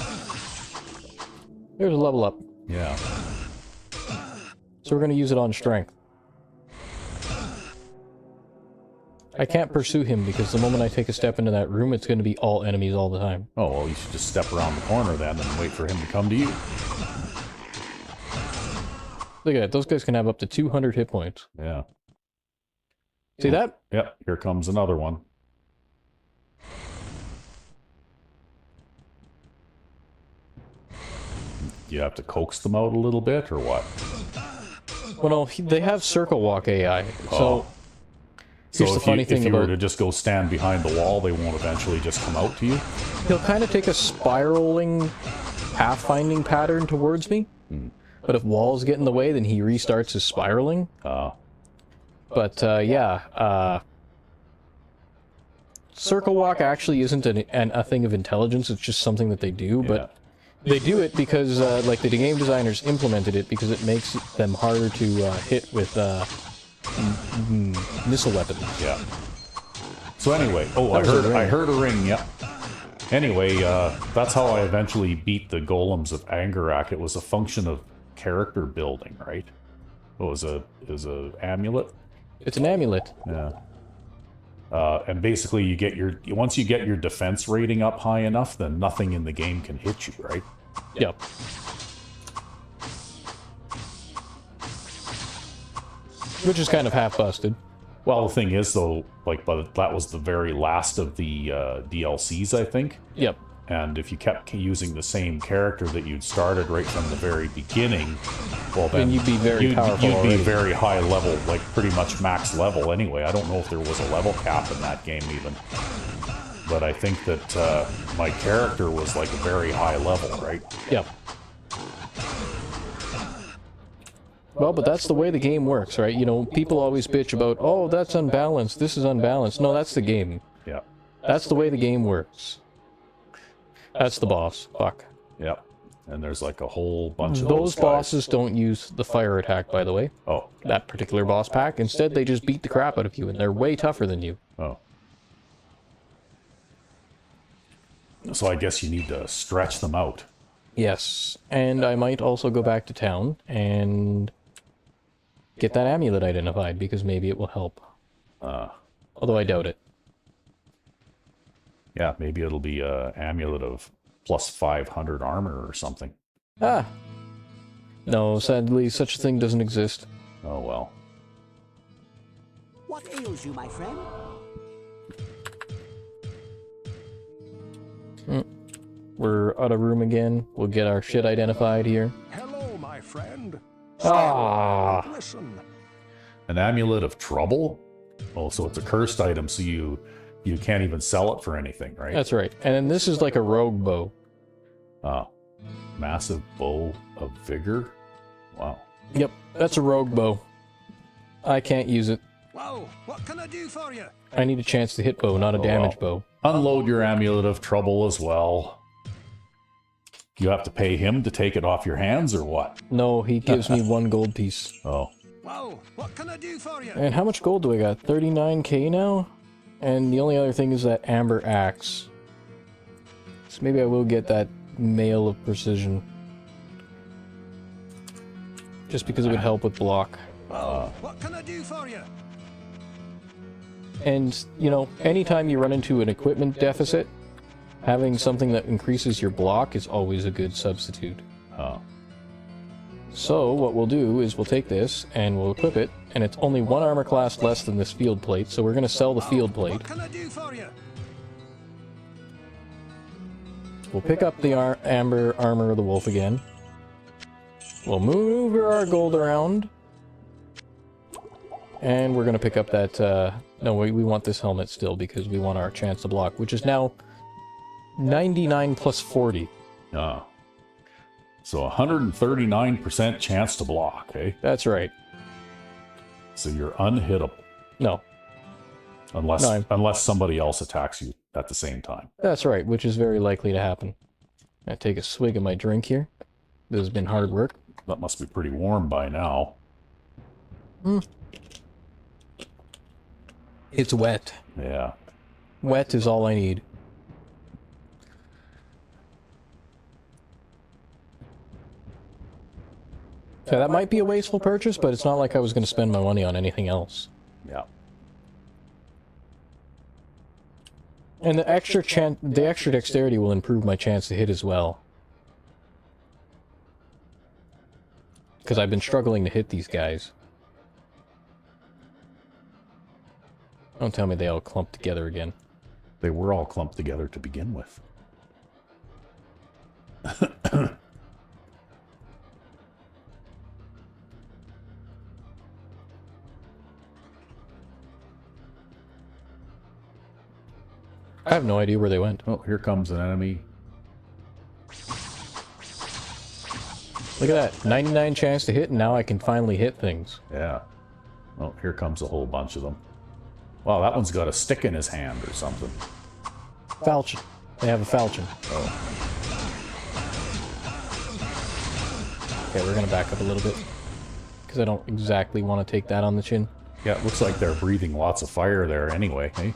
There's a level up. Yeah. So we're going to use it on strength. I can't pursue him because the moment I take a step into that room, it's going to be all enemies all the time. Oh, well, you should just step around the corner then and wait for him to come to you. Look at that. Those guys can have up to 200 hit points. Yeah. See that? Yep, here comes another one. You have to coax them out a little bit, or what? Well, no, they have circle walk AI, so... So Here's the funny thing if you about... were to just go stand behind the wall, they won't eventually just come out to you? He'll kind of take a spiraling pathfinding pattern towards me. But if walls get in the way, then he restarts his spiraling. But, yeah, circle walk actually isn't a thing of intelligence, it's just something that they do, but they do it because, like, the game designers implemented it because it makes them harder to hit with missile weapons. Yeah. So anyway, I heard a ring, yep. Anyway, that's how I eventually beat the golems of Angarak. It was a function of character building, right? It was a amulet. It's an amulet. Yeah. And basically, once you get your defense rating up high enough, then nothing in the game can hit you, right? Yep. Which is kind of half busted. Well, the thing is, though, like, but that was the very last of the DLCs, I think. Yep. And if you kept using the same character that you'd started right from the very beginning, well, then you'd be very powerful. You'd be very high level, like pretty much max level anyway. I don't know if there was a level cap in that game even. But I think that my character was like a very high level, right? Yep. Well, but that's the way the game works, right? You know, people always bitch about, oh, that's unbalanced, this is unbalanced. No, that's the game. Yeah. That's the way the game works. That's the boss. Fuck. Yep. And there's like a whole bunch of those guys. bosses don't use the fire attack, by the way. Oh. That particular boss pack. Instead, they just beat the crap out of you, and they're way tougher than you. Oh. So I guess you need to stretch them out. Yes. And I might also go back to town and get that amulet identified, because maybe it will help. Although I doubt it. Yeah, maybe it'll be an amulet of plus 500 armor or something. Ah. No, sadly, such a thing doesn't exist. Oh, well. What ails you, my friend? We're out of room again. We'll get our shit identified here. Hello, my friend. Ah. Listen. An amulet of trouble? Oh, so it's a cursed item, so you can't even sell it for anything, right? That's right. And then this is like a rogue bow. Oh. Massive bow of vigor? Wow. Yep, that's a rogue bow. I can't use it. Well, what can I do for you? I need a chance to hit bow, not a damage bow. Unload your amulet of trouble as well. You have to pay him to take it off your hands, or what? No, he gives me 1 gold piece. Oh. Well, what can I do for you? And how much gold do I got? 39k now? And the only other thing is that amber axe. So maybe I will get that mail of precision. Just because it would help with block. Well, what can I do for you? And, you know, anytime you run into an equipment deficit, having something that increases your block is always a good substitute. So, what we'll do is we'll take this, and we'll equip it, and it's only 1 armor class less than this field plate, so we're going to sell the field plate. What can I do for you? We'll pick up the amber armor of the wolf again. We'll maneuver our gold around. And we're going to pick up that, no, we want this helmet still, because we want our chance to block, which is now 99 plus 40. So 139% chance to block, eh? That's right. So you're unhittable. No. Unless somebody else attacks you at the same time. That's right, which is very likely to happen. I take a swig of my drink here. This has been hard work. That must be pretty warm by now. It's wet. Yeah. Wet is all I need. So that might be a wasteful purchase, but it's not like I was going to spend my money on anything else. Yeah. And the extra dexterity will improve my chance to hit as well. Because I've been struggling to hit these guys. Don't tell me they all clump together again. They were all clumped together to begin with. I have no idea where they went. Oh, here comes an enemy. Look at that. 99 chance to hit, and now I can finally hit things. Yeah. Oh, here comes a whole bunch of them. Wow, that one's got a stick in his hand or something. Falchion. They have a falchion. Oh. Okay, we're gonna back up a little bit. Because I don't exactly want to take that on the chin. Yeah, it looks like they're breathing lots of fire there anyway, hey?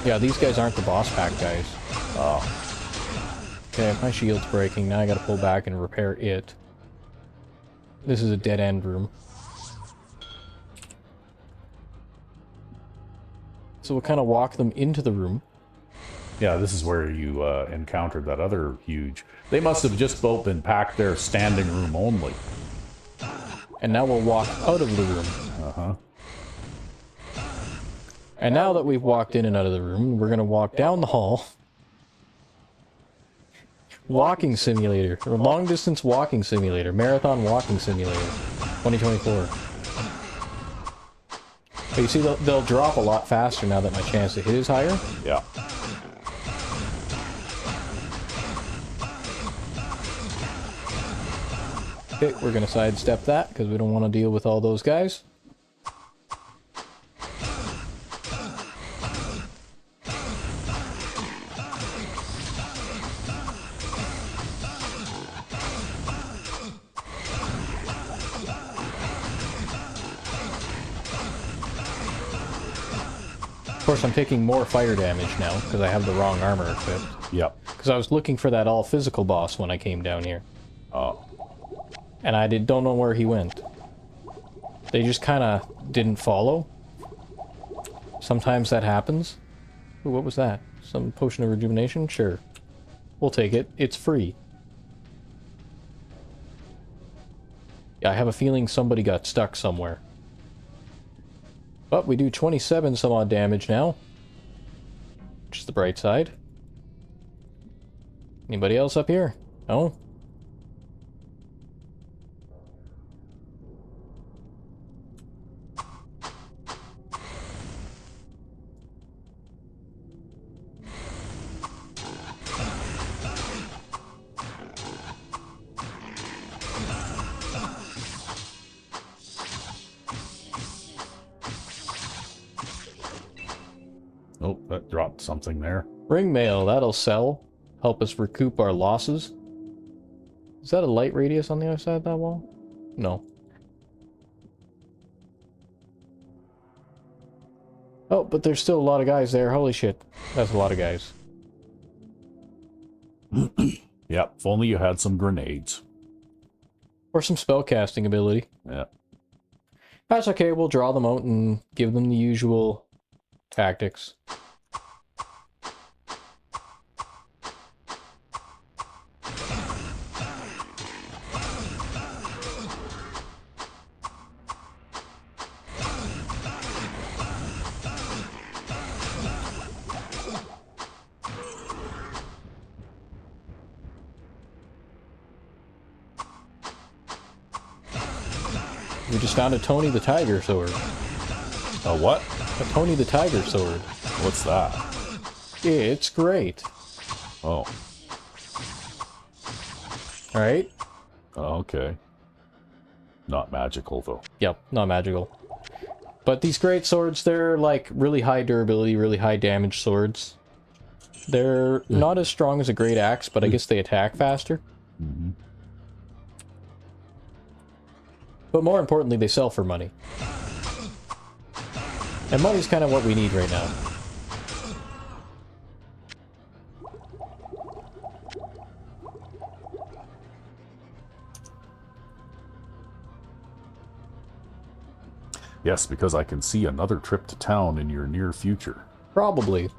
Yeah, these guys aren't the boss pack guys. Oh. Okay, my shield's breaking. Now I gotta pull back and repair it. This is a dead-end room. So we'll kind of walk them into the room. Yeah, this is where you encountered that other huge... They must have just both been packed there standing room only. And now we'll walk out of the room. Uh-huh. And now that we've walked in and out of the room, we're gonna walk down the hall. Walking simulator, or long distance walking simulator, marathon walking simulator, 2024. But you see, they'll drop a lot faster now that my chance to hit is higher. Yeah. Okay, we're gonna sidestep that because we don't want to deal with all those guys. Of course, I'm taking more fire damage now because I have the wrong armor equipped. Yep. Because I was looking for that all-physical boss when I came down here. Oh. And I don't know where he went. They just kind of didn't follow. Sometimes that happens. Ooh, what was that? Some potion of rejuvenation? Sure. We'll take it. It's free. Yeah, I have a feeling somebody got stuck somewhere. But we do 27 some odd damage now. Which is the bright side. Anybody else up here? No? Oh, that dropped something there. Ring mail, that'll sell. Help us recoup our losses. Is that a light radius on the other side of that wall? No. Oh, but there's still a lot of guys there. Holy shit. That's a lot of guys. Yep, if only you had some grenades. Or some spellcasting ability. Yeah. That's okay, we'll draw them out and give them the usual tactics. We just found a Tony the Tiger sword. A what? A Tony the Tiger sword. What's that? Yeah, it's great. Oh. Alright? Okay. Not magical, though. Yep, not magical. But these great swords, they're like really high durability, really high damage swords. They're not as strong as a great axe, but I guess they attack faster. Mm-hmm. But more importantly, they sell for money. And money's kind of what we need right now. Yes, because I can see another trip to town in your near future. Probably.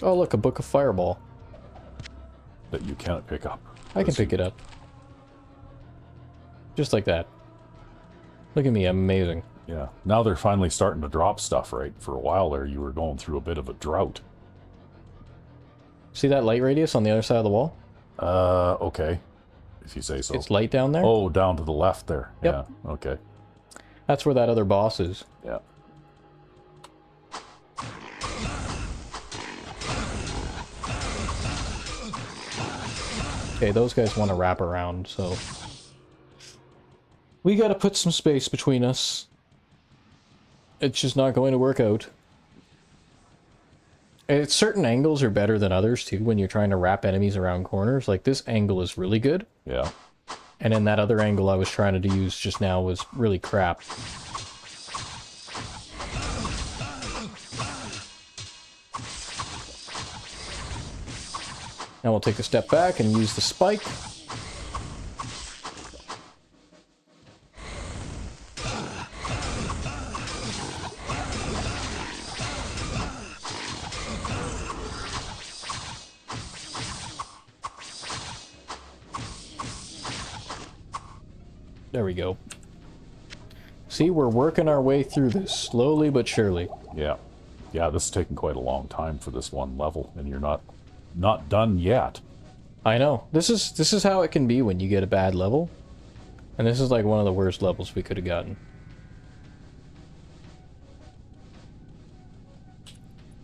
Oh look, a book of Fireball. That you can't pick up. I can pick it up. Just like that. Look at me, I'm amazing. Yeah. Now they're finally starting to drop stuff, right? For a while there, you were going through a bit of a drought. See that light radius on the other side of the wall? Okay. If you say so. It's light down there? Oh, down to the left there. Yep. Yeah, okay. That's where that other boss is. Yeah. Okay, those guys want to wrap around, so... we gotta put some space between us. It's just not going to work out. Certain angles are better than others, too, when you're trying to wrap enemies around corners. Like, this angle is really good. Yeah. And then that other angle I was trying to use just now was really crap. Now we'll take a step back and use the spike. There we go. See, we're working our way through this, slowly but surely. Yeah. Yeah, this is taking quite a long time for this one level, and you're not done yet. I know. This is how it can be when you get a bad level. And this is like one of the worst levels we could have gotten.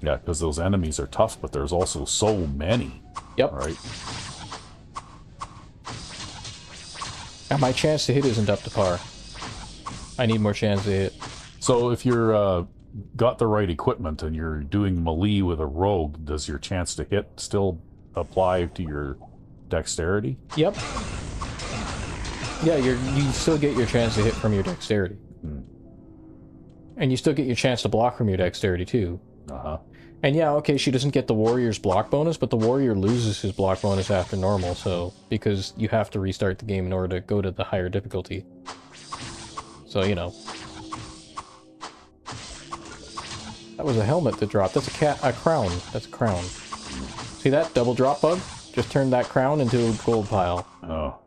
Yeah, because those enemies are tough, but there's also so many. Yep. Right? And my chance to hit isn't up to par. I need more chance to hit. So if you're got the right equipment and you're doing melee with a rogue, does your chance to hit still apply to your dexterity? Yep. Yeah, you still get your chance to hit from your dexterity. Hmm. And you still get your chance to block from your dexterity, too. Uh-huh. And yeah, okay, she doesn't get the warrior's block bonus, but the warrior loses his block bonus after normal, so... because you have to restart the game in order to go to the higher difficulty. So, you know. That was a helmet that dropped. That's a crown. That's a crown. See that double drop bug? Just turned that crown into a gold pile. Oh.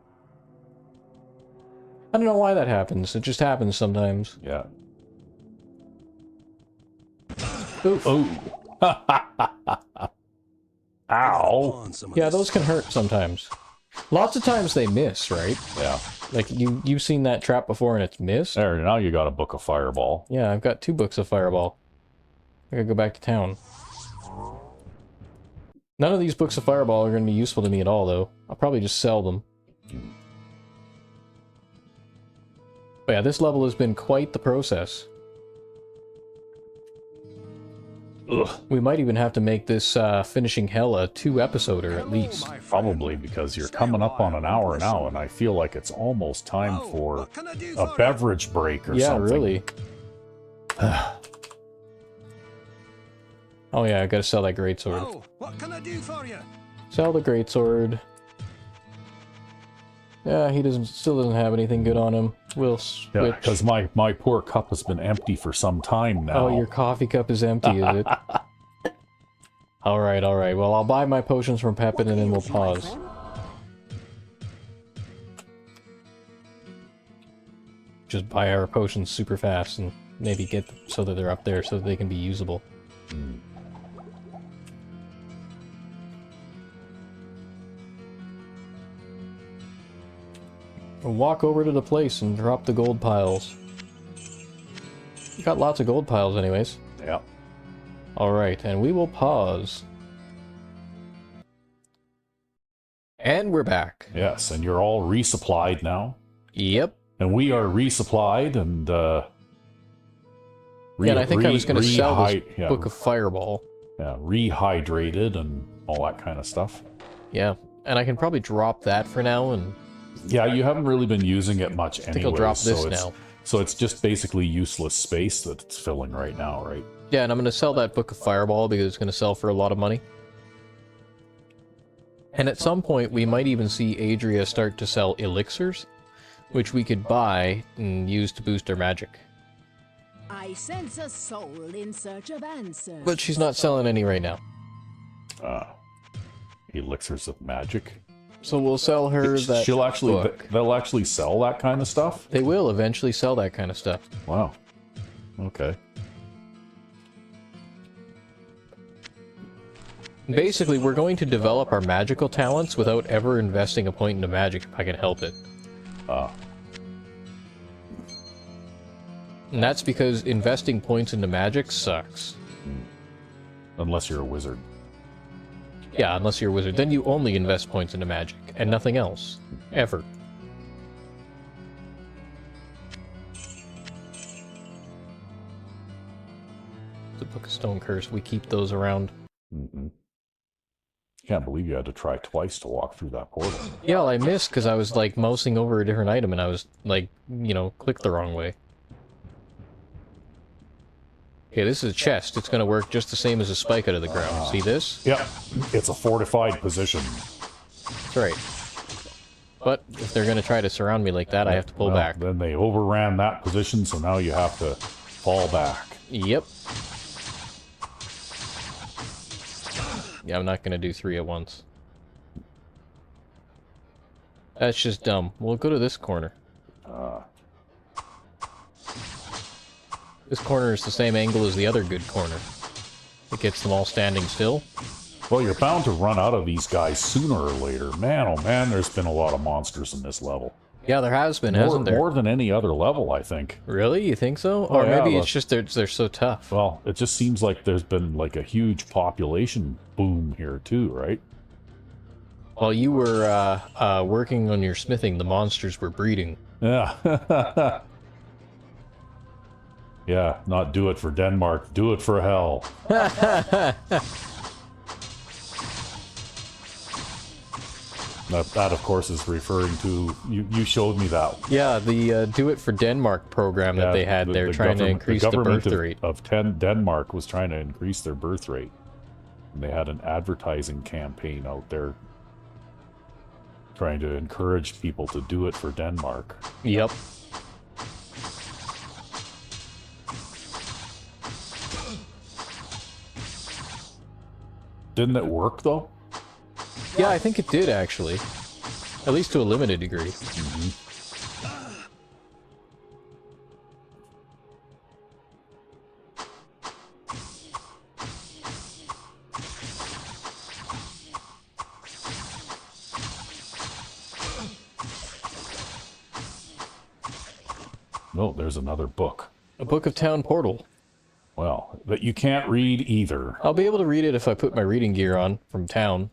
I don't know why that happens. It just happens sometimes. Yeah. Oof. Oh. Ow. Yeah, those can hurt sometimes. Lots of times they miss, right? Yeah. Like, you've seen that trap before and it's missed? There, now you got a book of Fireball. Yeah, I've got 2 books of Fireball. I gotta go back to town. None of these books of Fireball are gonna be useful to me at all, though. I'll probably just sell them. But yeah, this level has been quite the process. Ugh. We might even have to make this finishing hell a 2-episoder at least. Probably, because you're coming up on an hour now, and I feel like it's almost time for a beverage break or Yeah, something. really. Oh yeah, I gotta sell that greatsword. Oh, what can I do for you? Sell the greatsword. Yeah, he still doesn't have anything good on him. We'll switch. Yeah, because my poor cup has been empty for some time now. Oh, your coffee cup is empty, is it? Alright, alright. Well, I'll buy my potions from Pepin and then we'll pause. Just buy our potions super fast and maybe get them so that they're up there so that they can be usable. Mm. We'll walk over to the place and drop the gold piles. We got lots of gold piles anyways. Yeah. Alright, and we will pause. And we're back. Yes, and you're all resupplied now. Yep. And we are resupplied, and Yeah, and I think I was going to sell this book of Fireball. Yeah, rehydrated and all that kind of stuff. Yeah, and I can probably drop that for now, and... Yeah, you haven't really been using it much anyway. I think I'll drop this now. So it's just basically useless space that it's filling right now, right? Yeah, and I'm going to sell that book of Fireball because it's going to sell for a lot of money. And at some point, we might even see Adria start to sell elixirs, which we could buy and use to boost our magic. I sense a soul in search of answers. But she's not selling any right now. Elixirs of magic. So we'll sell her that She'll actually, book. they'll actually sell that kind of stuff? They will eventually sell that kind of stuff. Wow. Okay. Basically, we're going to develop our magical talents without ever investing a point into magic if I can help it. And that's because investing points into magic sucks. Unless you're a wizard. Yeah, unless you're a wizard. Then you only invest points into magic, and nothing else. Ever. The Book of Stone Curse, we keep those around. Mm-hmm. Can't believe you had to try twice to walk through that portal. Yeah, well, I missed because I was, like, mousing over a different item, and I was, like, you know, clicked the wrong way. Okay, this is a chest. It's gonna work just the same as a spike out of the ground. See this? Yep, it's a fortified position. That's right. But if they're gonna try to surround me like that, I have to pull Well, back. Then they overran that position, so now you have to fall back. Yep. Yeah, I'm not gonna do 3 at once. That's just dumb. We'll go to this corner. This corner is the same angle as the other good corner. It gets them all standing still. Well, you're bound to run out of these guys sooner or later. Man, oh man, there's been a lot of monsters in this level. Yeah, there has been, hasn't there? More than any other level, I think. Really? You think so? Oh, Or yeah, maybe it's just they're so tough. Well, it just seems like there's been like a huge population boom here too, right? While you were working on your smithing, the monsters were breeding. Yeah. Yeah, not do it for Denmark, do it for hell. That, of course, is referring to... You showed me that. Yeah, the Do It for Denmark program that they had there, trying to increase the birth rate. Of Denmark was trying to increase their birth rate. And they had an advertising campaign out there trying to encourage people to do it for Denmark. Yep. Didn't it work, though? Yeah, I think it did, actually. At least to a limited degree. Mm-hmm. Oh, there's another book. A Book of Town Portal. Well, that you can't read either. I'll be able to read it if I put my reading gear on from town.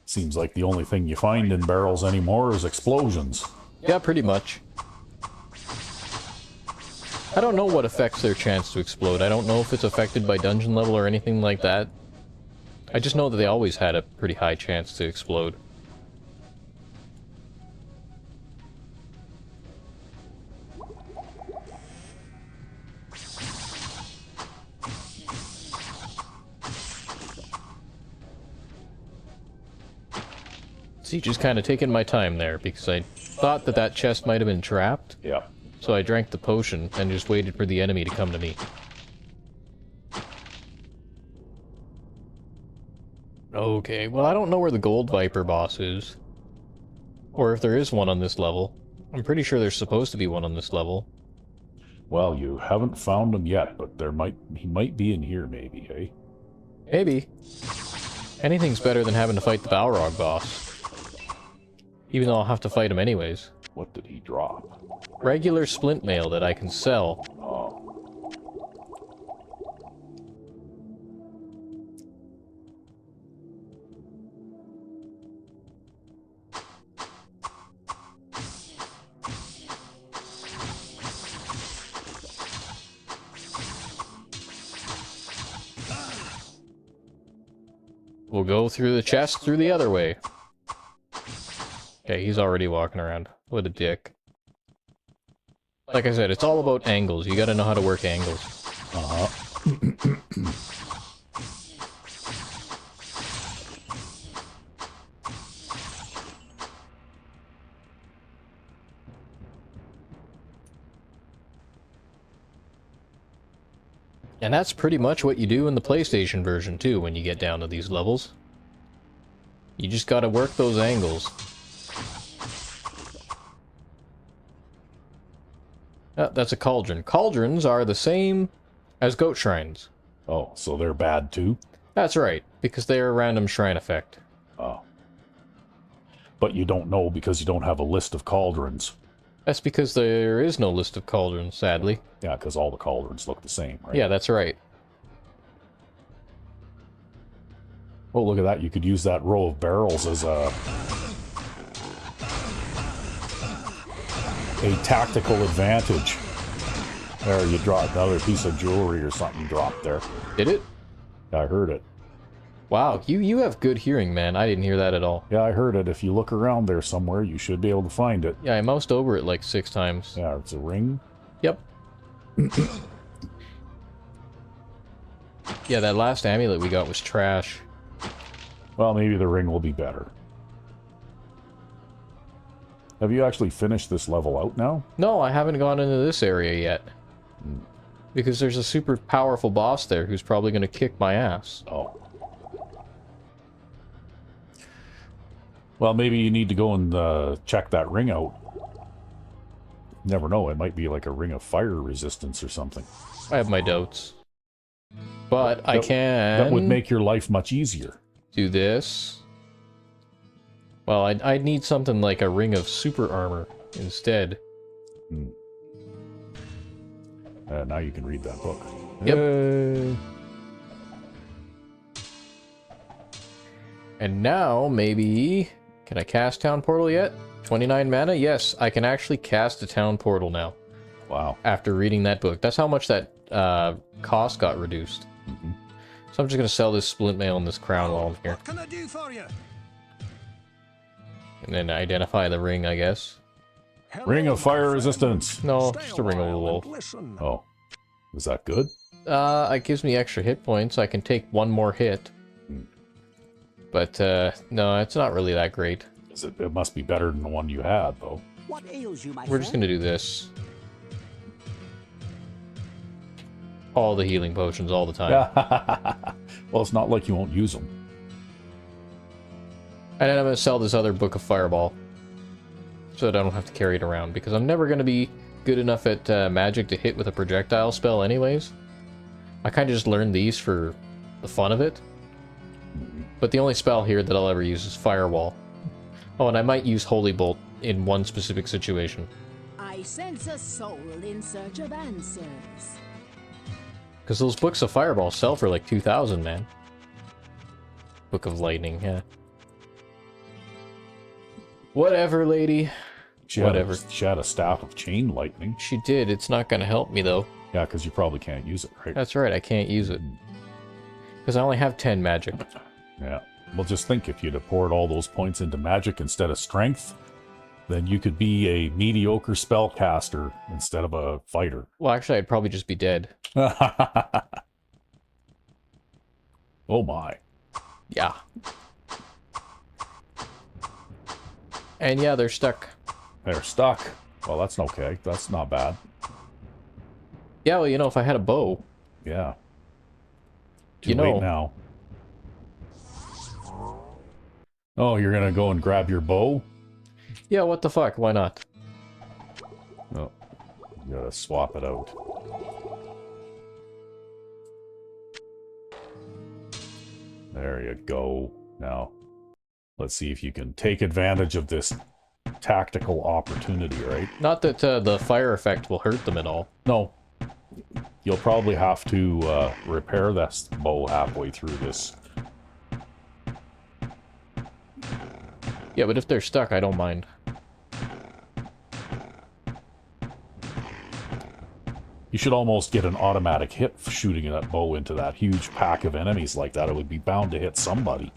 Seems like the only thing you find in barrels anymore is explosions. Yeah, pretty much. I don't know what affects their chance to explode. I don't know if it's affected by dungeon level or anything like that. I just know that they always had a pretty high chance to explode. See, just kind of taking my time there, because I thought that that chest might have been trapped. Yeah. So I drank the potion and just waited for the enemy to come to me. Okay, well I don't know where the Gold Viper boss is. Or if there is one on this level. I'm pretty sure there's supposed to be one on this level. Well, you haven't found him yet, but he might be in here maybe, eh? Maybe. Anything's better than having to fight the Balrog boss. Even though I'll have to fight him anyways. What did he drop? Regular splint mail that I can sell. Oh. We'll go through the chest through the other way. Okay, he's already walking around. What a dick. Like I said, it's all about angles. You gotta know how to work angles. Uh-huh. And that's pretty much what you do in the PlayStation version, too, when you get down to these levels. You just gotta work those angles. That's a cauldron. Cauldrons are the same as goat shrines. Oh, so they're bad too? That's right, because they're a random shrine effect. Oh. But you don't know because you don't have a list of cauldrons. That's because there is no list of cauldrons, sadly. Yeah, because all the cauldrons look the same, right? Yeah, that's right. Oh, look at that. You could use that row of barrels as a tactical advantage. There, you dropped another piece of jewelry or something dropped there. Did it? I heard it. Wow, you have good hearing, man. I didn't hear that at all. Yeah, I heard it. If you look around there somewhere, you should be able to find it. Yeah, I moused over it like 6 times. Yeah, it's a ring. Yep. Yeah, that last amulet we got was trash. Well, maybe the ring will be better. Have you actually finished this level out now? No, I haven't gone into this area yet. Because there's a super powerful boss there who's probably going to kick my ass. Oh. Well, maybe you need to go and check that ring out. Never know, it might be like a ring of fire resistance or something. I have my doubts. But I can... That would make your life much easier. Do this. Well, I'd need something like a ring of super armor instead. Now you can read that book. Yep. And now, maybe... Can I cast Town Portal yet? 29 mana? Yes, I can actually cast a Town Portal now. Wow. After reading that book. That's how much that cost got reduced. So I'm just going to sell this splint mail and this crown while I'm here. What can I do for you? And then identify the ring, I guess. Ring of fire resistance. No, just a ring of the wolf. Oh. Is that good? It gives me extra hit points. I can take one more hit. But, no, it's not really that great. It must be better than the one you had, though. What ails you, my We're just gonna do this. All the healing potions all the time. Well, it's not like you won't use them. And then I'm gonna sell this other Book of Fireball. So that I don't have to carry it around. Because I'm never gonna be good enough at magic to hit with a projectile spell anyways. I kinda just learned these for the fun of it. But the only spell here that I'll ever use is Firewall. Oh, and I might use Holy Bolt in one specific situation. I sense a soul in search of answers. Because those Books of Fireball sell for like 2,000, man. Book of Lightning, yeah. Whatever, lady. Whatever. She had a staff of chain lightning. She did. It's not going to help me, though. Yeah, because you probably can't use it, right? That's right. I can't use it. Because I only have 10 magic. Yeah. Well, just think, if you'd have poured all those points into magic instead of strength, then you could be a mediocre spellcaster instead of a fighter. Well, actually, I'd probably just be dead. Oh my. Yeah. And yeah, they're stuck. They're stuck. Well, that's okay. That's not bad. Yeah, well, you know, if I had a bow... Yeah. Too You know... late now. Oh, you're gonna go and grab your bow? Yeah, what the fuck? Why not? Oh, you gotta swap it out. There you go. Now, let's see if you can take advantage of this tactical opportunity, right? Not that the fire effect will hurt them at all. No. You'll probably have to repair this bow halfway through this. Yeah, but if they're stuck, I don't mind. You should almost get an automatic hit shooting that bow into that huge pack of enemies like that. It would be bound to hit somebody.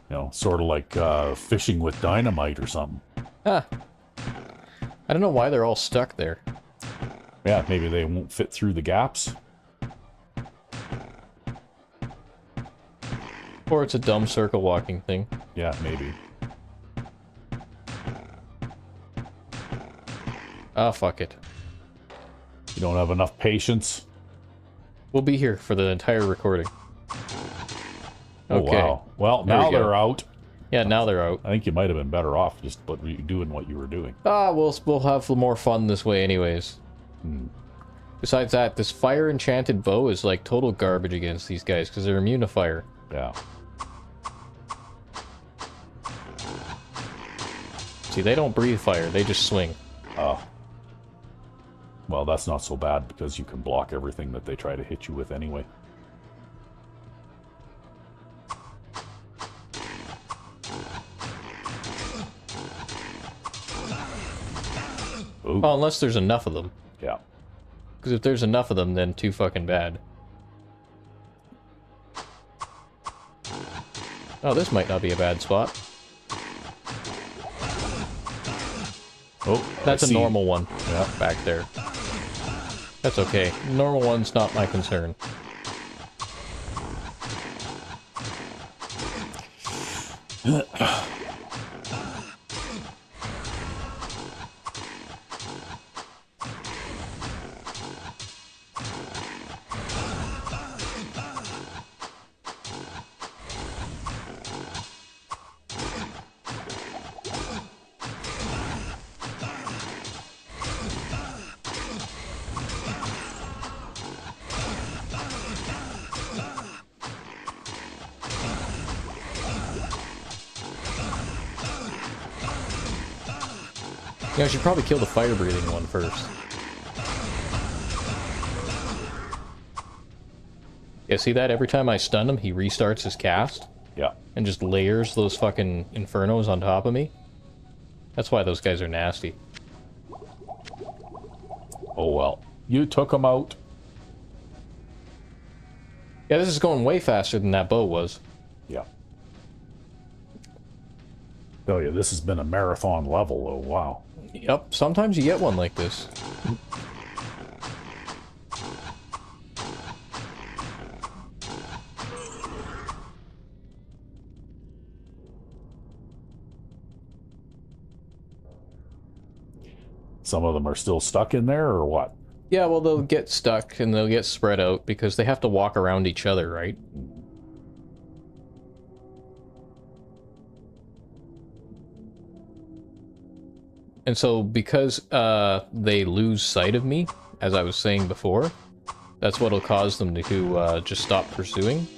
You know, sort of like fishing with dynamite or something. Ah. I don't know why they're all stuck there. Yeah, maybe they won't fit through the gaps. Or it's a dumb circle walking thing. Yeah, maybe. Ah, fuck it. You don't have enough patience? We'll be here for the entire recording. Oh, Okay. wow. Well, There we now go. they're out. Yeah, now they're out. I think you might have been better off just doing what you were doing. Ah, we'll have more fun this way anyways. Besides that, this fire enchanted bow is like total garbage against these guys because they're immune to fire. Yeah. See, they don't breathe fire, they just swing. Oh. Well, that's not so bad because you can block everything that they try to hit you with anyway. Ooh. Well, unless there's enough of them. Yeah. Because if there's enough of them, then too fucking bad. Oh, this might not be a bad spot. Oh, that's a see. normal one. Yeah. Back there. That's okay. Normal one's not my concern. You know, I should probably kill the fire-breathing one first. Yeah, see that? Every time I stun him, he restarts his cast. Yeah. And just layers those fucking infernos on top of me. That's why those guys are nasty. Oh well. You took him out. Yeah, this is going way faster than that bow was. Yeah. Tell you, this has been a marathon level, oh wow. Yep, sometimes you get one like this. Some of them are still stuck in there, or what? Yeah, well, they'll get stuck and they'll get spread out because they have to walk around each other, right? And so because they lose sight of me, as I was saying before, that's what'll cause them to just stop pursuing.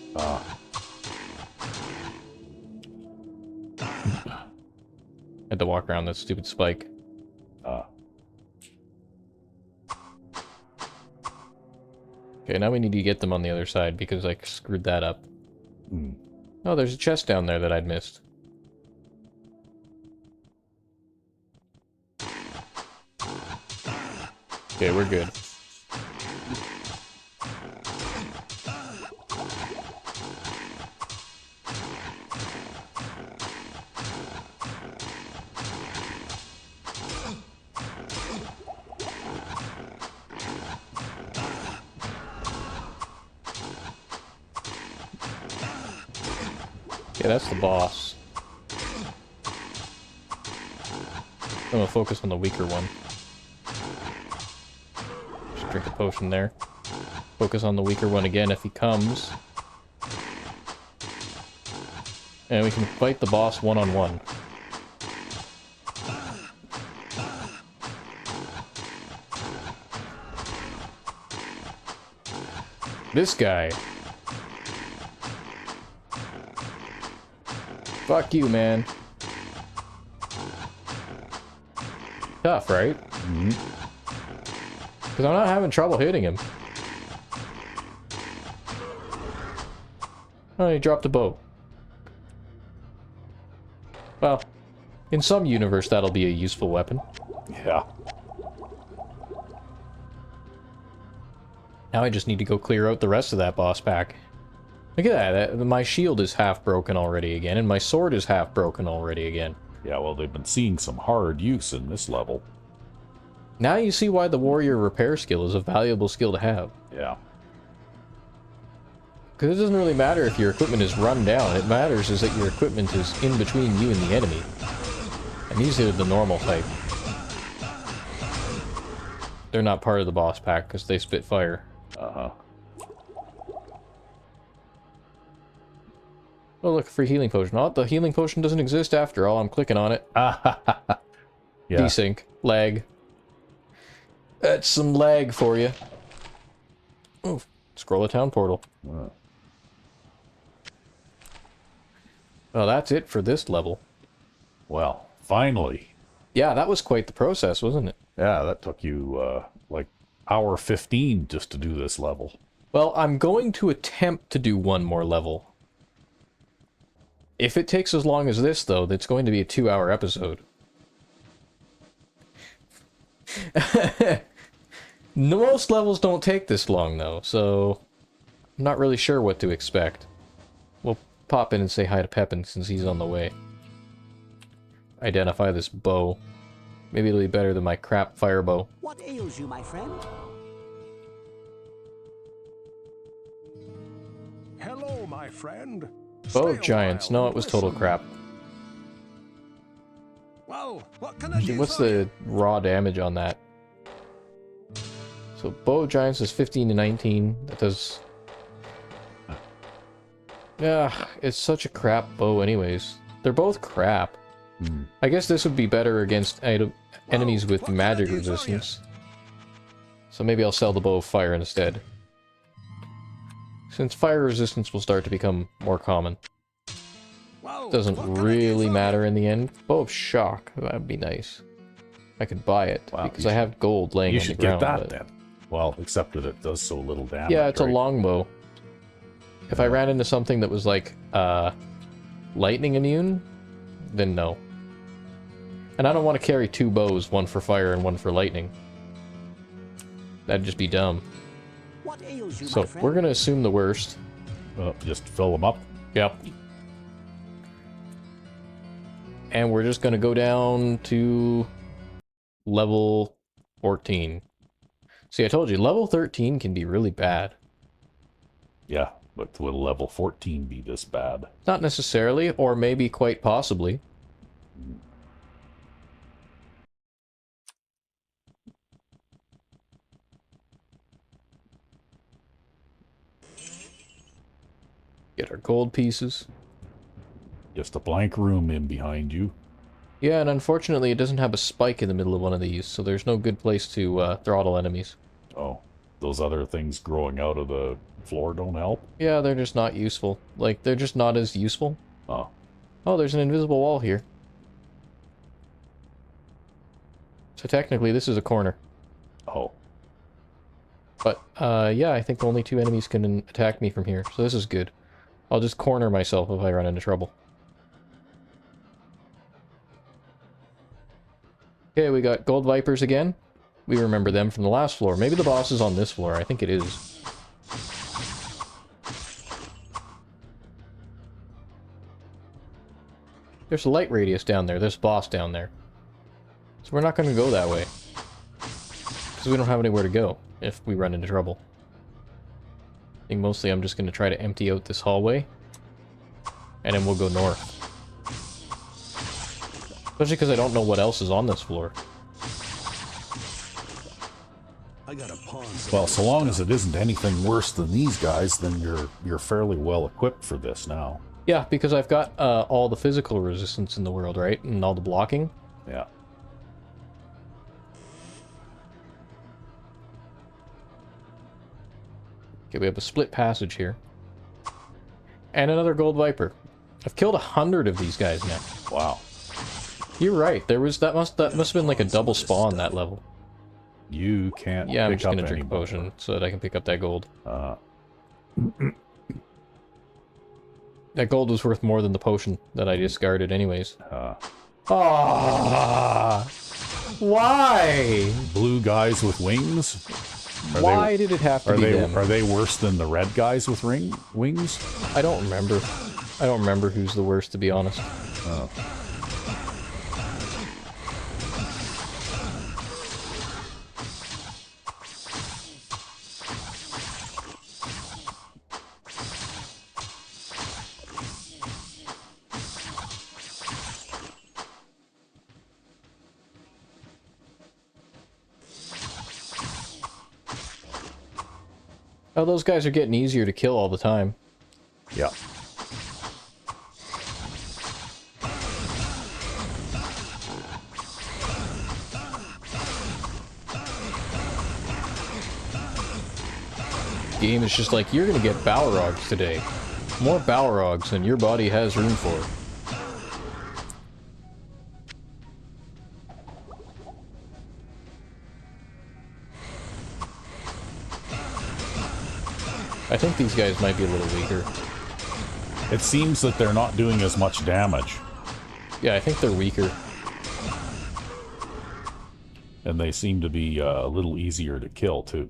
Had to walk around that stupid spike. Okay, now we need to get them on the other side because I screwed that up. Oh, there's a chest down there that I'd missed. Okay, we're good. Yeah, that's the boss. I'm gonna focus on the weaker one. Just drink a potion there. Focus on the weaker one again if he comes. And we can fight the boss one-on-one. This guy. Fuck you, man. Tough, right? Because I'm not having trouble hitting him. Oh, he dropped a bow. Well, in some universe that'll be a useful weapon. Yeah. Now I just need to go clear out the rest of that boss pack. Look at that, my shield is half broken already again, and my sword is half broken already again. Yeah, well, they've been seeing some hard use in this level. Now you see why the warrior repair skill is a valuable skill to have. Yeah. Because it doesn't really matter if your equipment is run down, it matters is that your equipment is in between you and the enemy. And these are the normal type. They're not part of the boss pack because they spit fire. Uh-huh. Oh, look, free healing potion. Oh, the healing potion doesn't exist after all. I'm clicking on it. Yeah. Desync. Lag. That's some lag for you. Oh, scroll a town portal. Well, that's it for this level. Well, finally. Yeah, that was quite the process, wasn't it? Yeah, that took you, like, hour 15 just to do this level. Well, I'm going to attempt to do one more level. If it takes as long as this, though, that's going to be a 2-hour episode. Most levels don't take this long, though, so I'm not really sure what to expect. We'll pop in and say hi to Pepin since he's on the way. Identify this bow. Maybe it'll be better than my crap fire bow. What ails you, my friend? Hello, my friend. Bow Stay of a Giants. while No, and it was total listen. crap. Well, what can I do What's for you? the raw damage on that? So Bow of Giants is 15 to 19. That does... Yeah, it's such a crap bow anyways. They're both crap. I guess this would be better against enemies with what can I magic do for you? resistance. So maybe I'll sell the Bow of Fire instead. Since fire resistance will start to become more common. Well, Doesn't what can I do really for matter you? in the end. Bow of Shock, that'd be nice. I could buy it, Wow, because you I have gold laying You on the should ground. get that but- then. Well, except that it does so little damage. Yeah, it's right? a longbow. If I ran into something that was like, lightning immune, then no. And I don't want to carry 2 bows, one for fire and one for lightning. That'd just be dumb. What ails you, my So, friend? we're gonna assume the worst. Just fill them up. Yep. And we're just gonna go down to level 14. See, I told you, level 13 can be really bad. Yeah, but will level 14 be this bad? Not necessarily, or maybe quite possibly. Get our gold pieces. Just a blank room in behind you. Yeah, and unfortunately it doesn't have a spike in the middle of one of these, so there's no good place to throttle enemies. Oh, those other things growing out of the floor don't help? Yeah, they're just not useful. Like, they're just not as useful. Oh, Oh, there's an invisible wall here. So technically this is a corner. oh. But, yeah, I think only 2 enemies can attack me from here, so this is good. I'll just corner myself if I run into trouble. Okay, we got gold vipers again. We remember them from the last floor. Maybe the boss is on this floor. I think it is. There's a light radius down there. There's a boss down there. So we're not going to go that way. Because we don't have anywhere to go if we run into trouble. I think mostly I'm just going to try to empty out this hallway. And then we'll go north. Especially because I don't know what else is on this floor. I got a pawn. Well, so long as it isn't anything worse than these guys, then you're fairly well equipped for this now. Yeah, because I've got all the physical resistance in the world, right? And all the blocking. Yeah. Okay, we have a split passage here. And another gold viper. I've killed 100 of these guys now. Wow. You're right. There was that must have been like a double spawn that level. You can't Yeah, I'm pick just up gonna drink a any potion so that I can pick up that gold. That gold was worth more than the potion that I discarded anyways. Why? Blue guys with wings? Why did it have to be them? Are they worse than the red guys with wings? I don't remember. I don't remember who's the worst, to be honest. Oh, those guys are getting easier to kill all the time. Yeah. game is just like, you're gonna get Balrogs today. More Balrogs than your body has room for. I think these guys might be a little weaker. It seems that they're not doing as much damage. Yeah, I think they're weaker. And they seem to be a little easier to kill, too.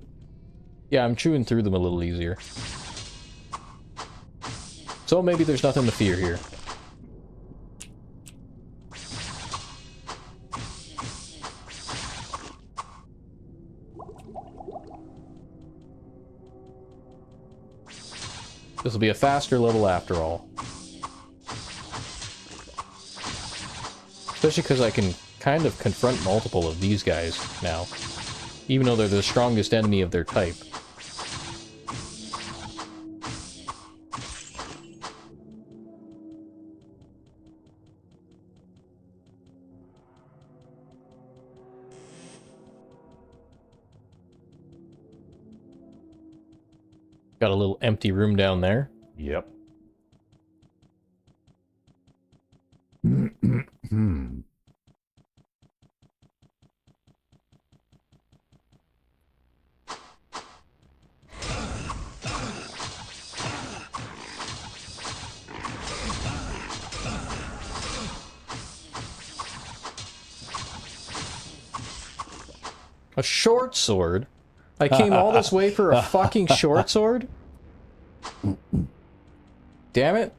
Yeah, I'm chewing through them a little easier. So maybe there's nothing to fear here. This will be a faster level after all. Especially because I can kind of confront multiple of these guys now. Even though they're the strongest enemy of their type. Got a little empty room down there. Yep. A short sword? I came all this way for a fucking short sword? Damn it.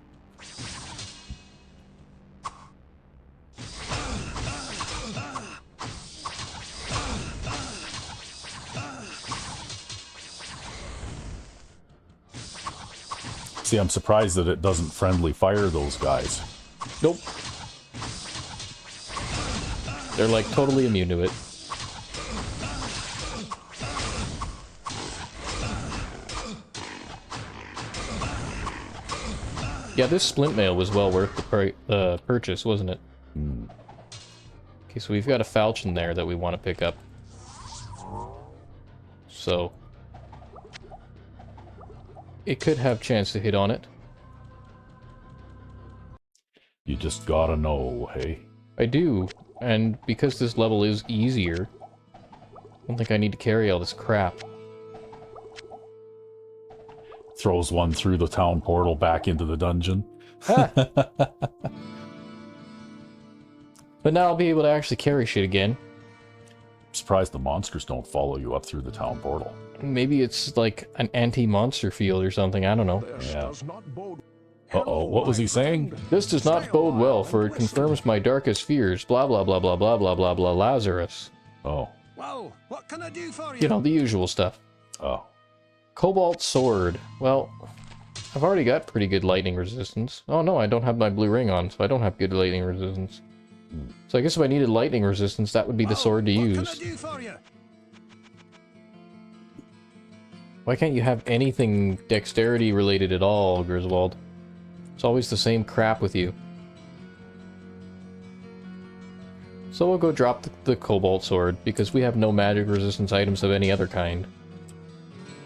See, I'm surprised that it doesn't friendly fire those guys. Nope. They're like totally immune to it. Yeah, this splint mail was well worth the purchase, wasn't it? Mm. Okay, so we've got a falchion there that we want to pick up. So it could have chance to hit on it. You just gotta know, hey? I do, and because this level is easier, I don't think I need to carry all this crap. Throws one through the town portal back into the dungeon. But now I'll be able to actually carry shit again. I'm surprised the monsters don't follow you up through the town portal. Maybe it's like an anti-monster field or something, I don't know. This Yeah. does not bode. Uh-oh, what was he saying? This does not bode well, for it confirms my darkest fears, blah blah blah blah blah blah blah blah Lazarus. Oh. Well, what can I do for you? You know, the usual stuff. Oh. Cobalt sword. Well, I've already got pretty good lightning resistance. Oh no, I don't have my blue ring on, so I don't have good lightning resistance. So I guess if I needed lightning resistance, that would be the sword to use. What can I do for you? Why can't you have anything dexterity related at all, Griswold? It's always the same crap with you. So we'll go drop the cobalt sword, because we have no magic resistance items of any other kind.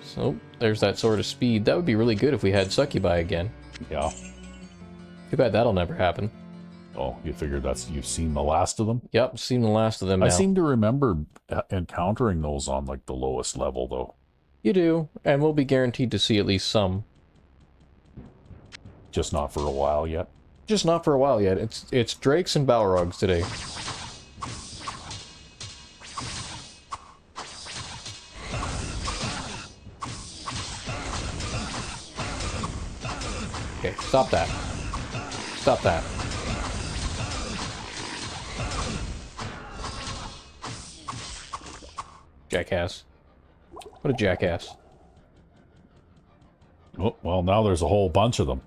So, there's that sword of speed. That would be really good if we had succubi again. Yeah. Too bad that'll never happen. Oh, you figured you've seen the last of them? Yep, seen the last of them now. I seem to remember encountering those on, like, the lowest level, though. You do, and we'll be guaranteed to see at least some. Just not for a while yet. Just not for a while yet. It's Drakes and Balrogs today. Okay, stop that. Stop that. Jackass. What a jackass. Oh, well, now there's a whole bunch of them.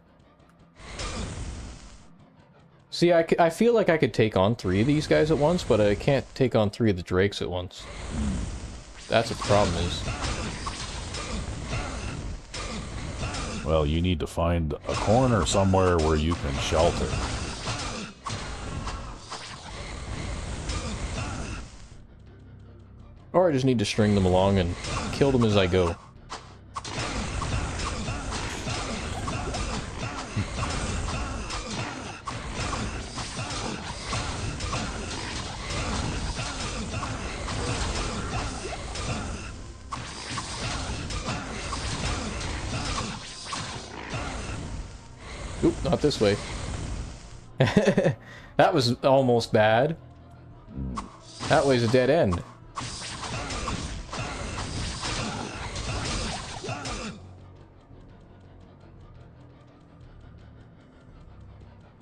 See, I feel like I could take on 3 of these guys at once, but I can't take on 3 of the Drakes at once. That's what the problem is. Well, you need to find a corner somewhere where you can shelter. Or I just need to string them along and kill them as I go. Oop, not this way. That was almost bad. That way's a dead end.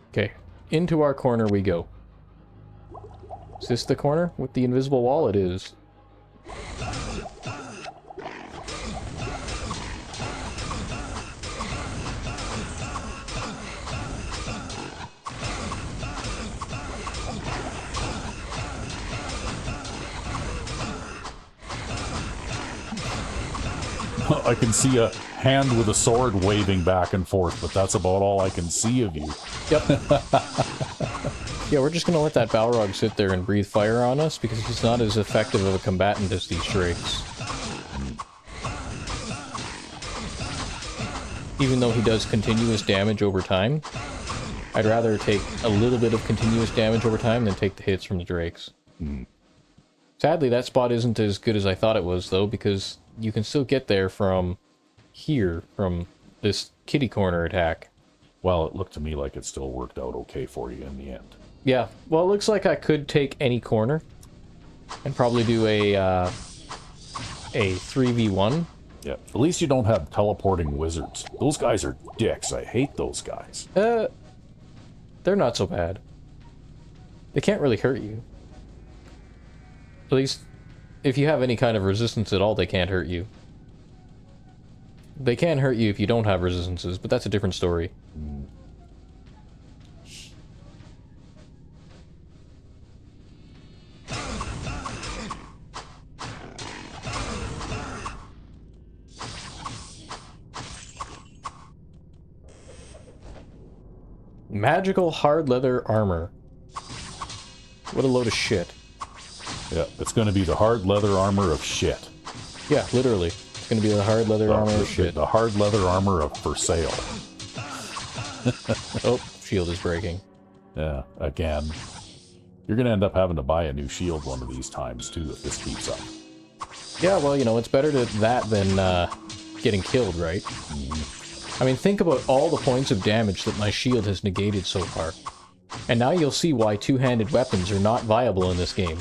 Okay, into our corner we go. Is this the corner with the invisible wall? It is. I can see a hand with a sword waving back and forth, but that's about all I can see of you. Yep. Yeah, we're just gonna let that Balrog sit there and breathe fire on us because he's not as effective of a combatant as these drakes. Even though he does continuous damage over time, I'd rather take a little bit of continuous damage over time than take the hits from the drakes. Sadly, that spot isn't as good as I thought it was, though, because you can still get there from here, from this kitty corner attack. Well, it looked to me like it still worked out okay for you in the end. Yeah, well, it looks like I could take any corner and probably do a 3v1. Yeah, at least you don't have teleporting wizards. Those guys are dicks. I hate those guys. They're not so bad. They can't really hurt you. At least, if you have any kind of resistance at all, they can't hurt you. They can hurt you if you don't have resistances, but that's a different story. Magical hard leather armor. What a load of shit. Yeah, it's going to be the hard leather armor of shit. Yeah, literally. It's going to be the hard leather armor of shit. The hard leather armor of for sale. Oh, shield is breaking. Yeah, again. You're going to end up having to buy a new shield one of these times, too, if this keeps up. Yeah, well, you know, it's better to that than getting killed, right? I mean, think about all the points of damage that my shield has negated so far. And now you'll see why two-handed weapons are not viable in this game.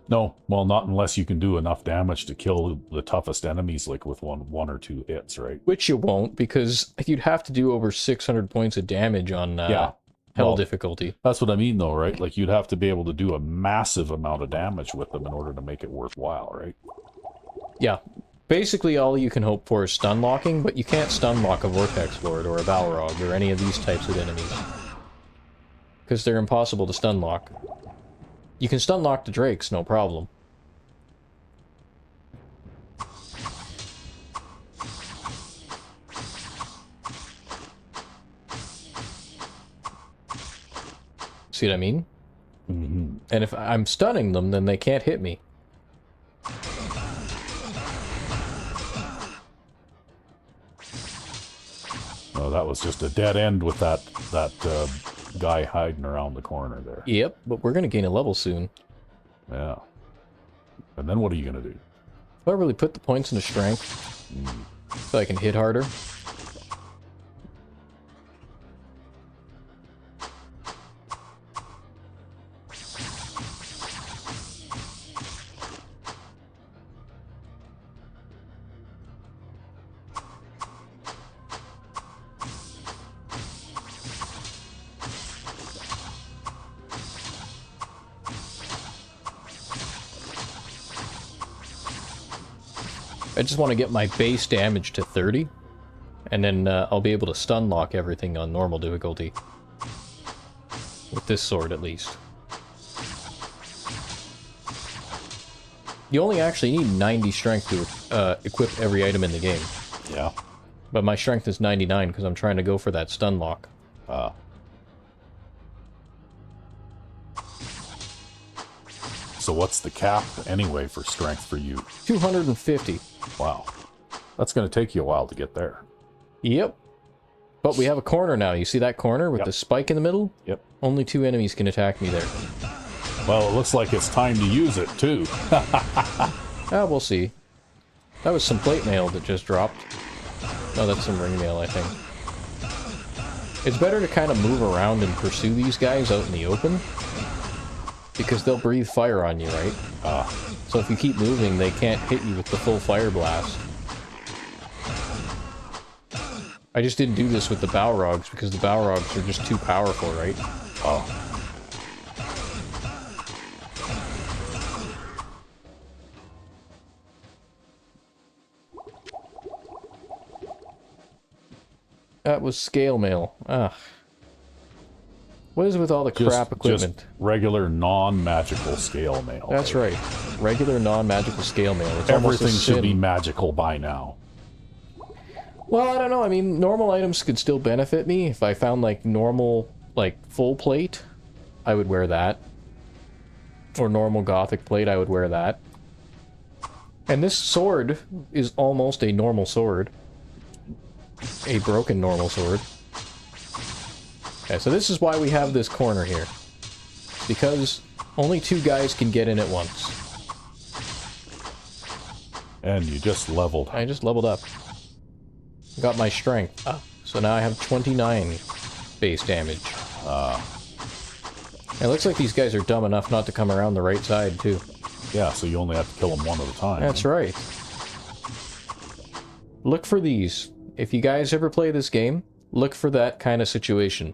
No, well, not unless you can do enough damage to kill the toughest enemies, like with one or two hits, right? Which you won't, because you'd have to do over 600 points of damage on hell difficulty. That's what I mean, though, right? Like, you'd have to be able to do a massive amount of damage with them in order to make it worthwhile, right? Yeah. Basically, all you can hope for is stun locking, but you can't stun lock a Vortex Lord or a Balrog or any of these types of enemies. Because they're impossible to stun lock. You can stun lock the Drakes, no problem. See what I mean? Mm-hmm. And if I'm stunning them, then they can't hit me. Oh, that was just a dead end with that guy hiding around the corner there. Yep, but we're going to gain a level soon. Yeah. And then what are you going to do? Do I really put the points into strength? So I can hit harder? I just want to get my base damage to 30, and then I'll be able to stun lock everything on normal difficulty. With this sword, at least. You only actually need 90 strength to equip every item in the game. Yeah. But my strength is 99 because I'm trying to go for that stun lock. So what's the cap, anyway, for strength for you? 250. Wow. That's going to take you a while to get there. Yep. But we have a corner now. You see that corner with the spike in the middle? Yep. Only 2 enemies can attack me there. Well, it looks like it's time to use it, too. Ah, we'll see. That was some plate mail that just dropped. No, that's some ring mail, I think. It's better to kind of move around and pursue these guys out in the open, because they'll breathe fire on you, right? So if you keep moving, they can't hit you with the full fire blast. I just didn't do this with the Balrogs, because the Balrogs are just too powerful, right? Oh. That was scale mail. Ugh. What is with all the crap equipment? Just regular non-magical scale mail. That's right. Regular non-magical scale mail. It's Everything almost a sin. should be magical by now. Well, I don't know. I mean, normal items could still benefit me. If I found, like, normal, like, full plate, I would wear that. Or normal gothic plate, I would wear that. And this sword is almost a normal sword. A broken normal sword. Okay, so this is why we have this corner here. Because only 2 guys can get in at once. And you just leveled. I just leveled up. Got my strength up. So now I have 29 base damage. It looks like these guys are dumb enough not to come around the right side, too. Yeah, so you only have to kill them one at a time. That's right. Look for these. If you guys ever play this game, look for that kind of situation.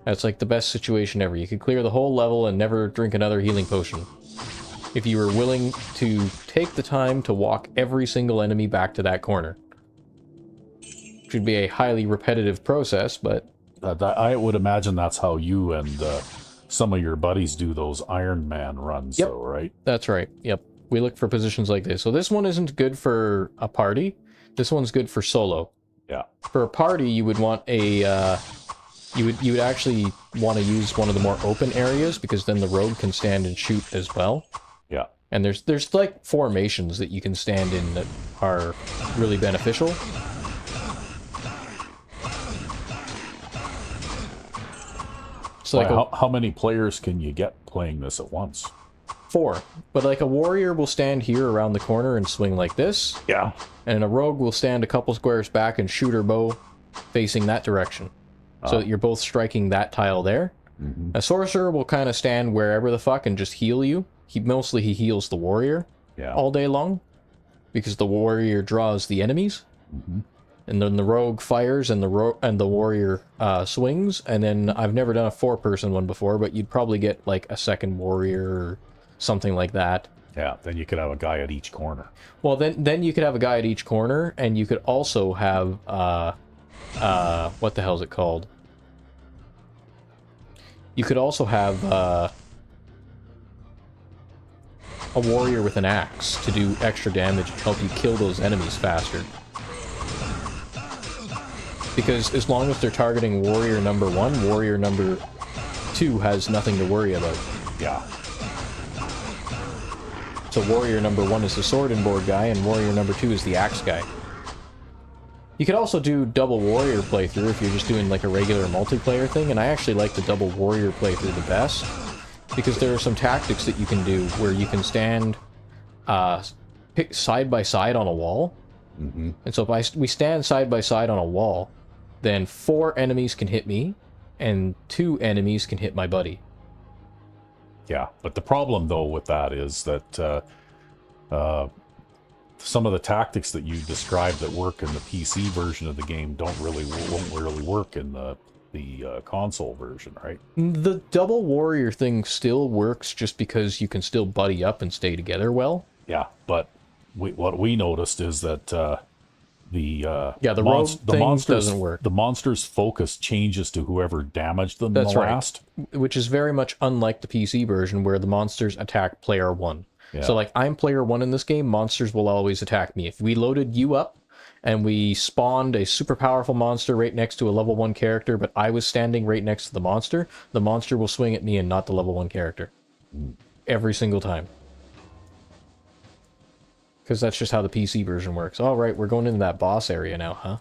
That's like the best situation ever. You could clear the whole level and never drink another healing potion. If you were willing to take the time to walk every single enemy back to that corner. Which would be a highly repetitive process, but... I would imagine that's how you and some of your buddies do those Iron Man runs, Yep. though, right? That's right. Yep. We look for positions like this. So this one isn't good for a party. This one's good for solo. Yeah. For a party, you would want a... You would actually want to use one of the more open areas, because then the rogue can stand and shoot as well. Yeah. And there's like formations that you can stand in that are really beneficial. So like how many players can you get playing this at once? 4. But like a warrior will stand here around the corner and swing like this. Yeah. And a rogue will stand a couple squares back and shoot her bow facing that direction. So that you're both striking that tile there. Mm-hmm. A sorcerer will kind of stand wherever the fuck and just heal you. He heals the warrior all day long. Because the warrior draws the enemies. Mm-hmm. And then the rogue fires and the warrior swings. And then I've never done a 4-person one before, but you'd probably get like a second warrior or something like that. Yeah, then you could have a guy at each corner. Well, then you could have a guy at each corner, and you could also have what the hell is it called? You could also have a warrior with an axe to do extra damage and help you kill those enemies faster. Because as long as they're targeting warrior number 1, warrior number 2 has nothing to worry about. Yeah. So warrior number 1 is the sword and board guy, and warrior number 2 is the axe guy. You could also do double warrior playthrough if you're just doing like a regular multiplayer thing, and I actually like the double warrior playthrough the best, because there are some tactics that you can do where you can stand side by side on a wall. Mm-hmm. And so if we stand side by side on a wall, then 4 enemies can hit me, and 2 enemies can hit my buddy. Yeah, but the problem, though, with that is that some of the tactics that you described that work in the PC version of the game won't really work in the console version, right? The double warrior thing still works just because you can still buddy up and stay together well. Yeah, but what we noticed is that the rogue thing monsters doesn't work. The monster's focus changes to whoever damaged them That's the right. last. Which is very much unlike the PC version where the monsters attack player 1. Yeah. So like I'm player 1 in this game, monsters will always attack me. If we loaded you up and we spawned a super powerful monster right next to a level 1 character, but I was standing right next to the monster will swing at me and not the level 1 character. Every single time. Because that's just how the PC version works. All right, we're going into that boss area now, huh?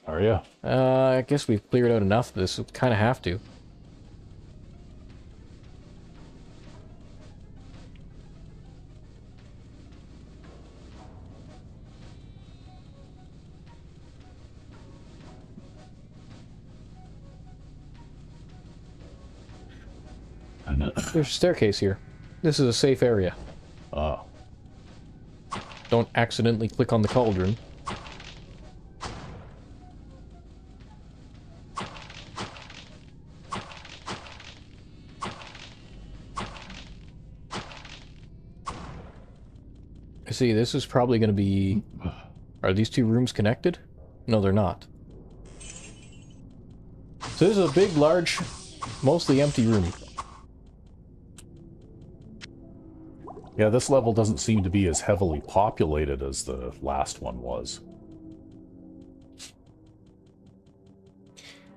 Are you? I guess we've cleared out enough of this. We kind of have to. There's a staircase here. This is a safe area. Ah. Don't accidentally click on the cauldron. See, this is probably going to be... Are these two rooms connected? No, they're not. So this is a big, large, mostly empty room. Yeah, this level doesn't seem to be as heavily populated as the last one was.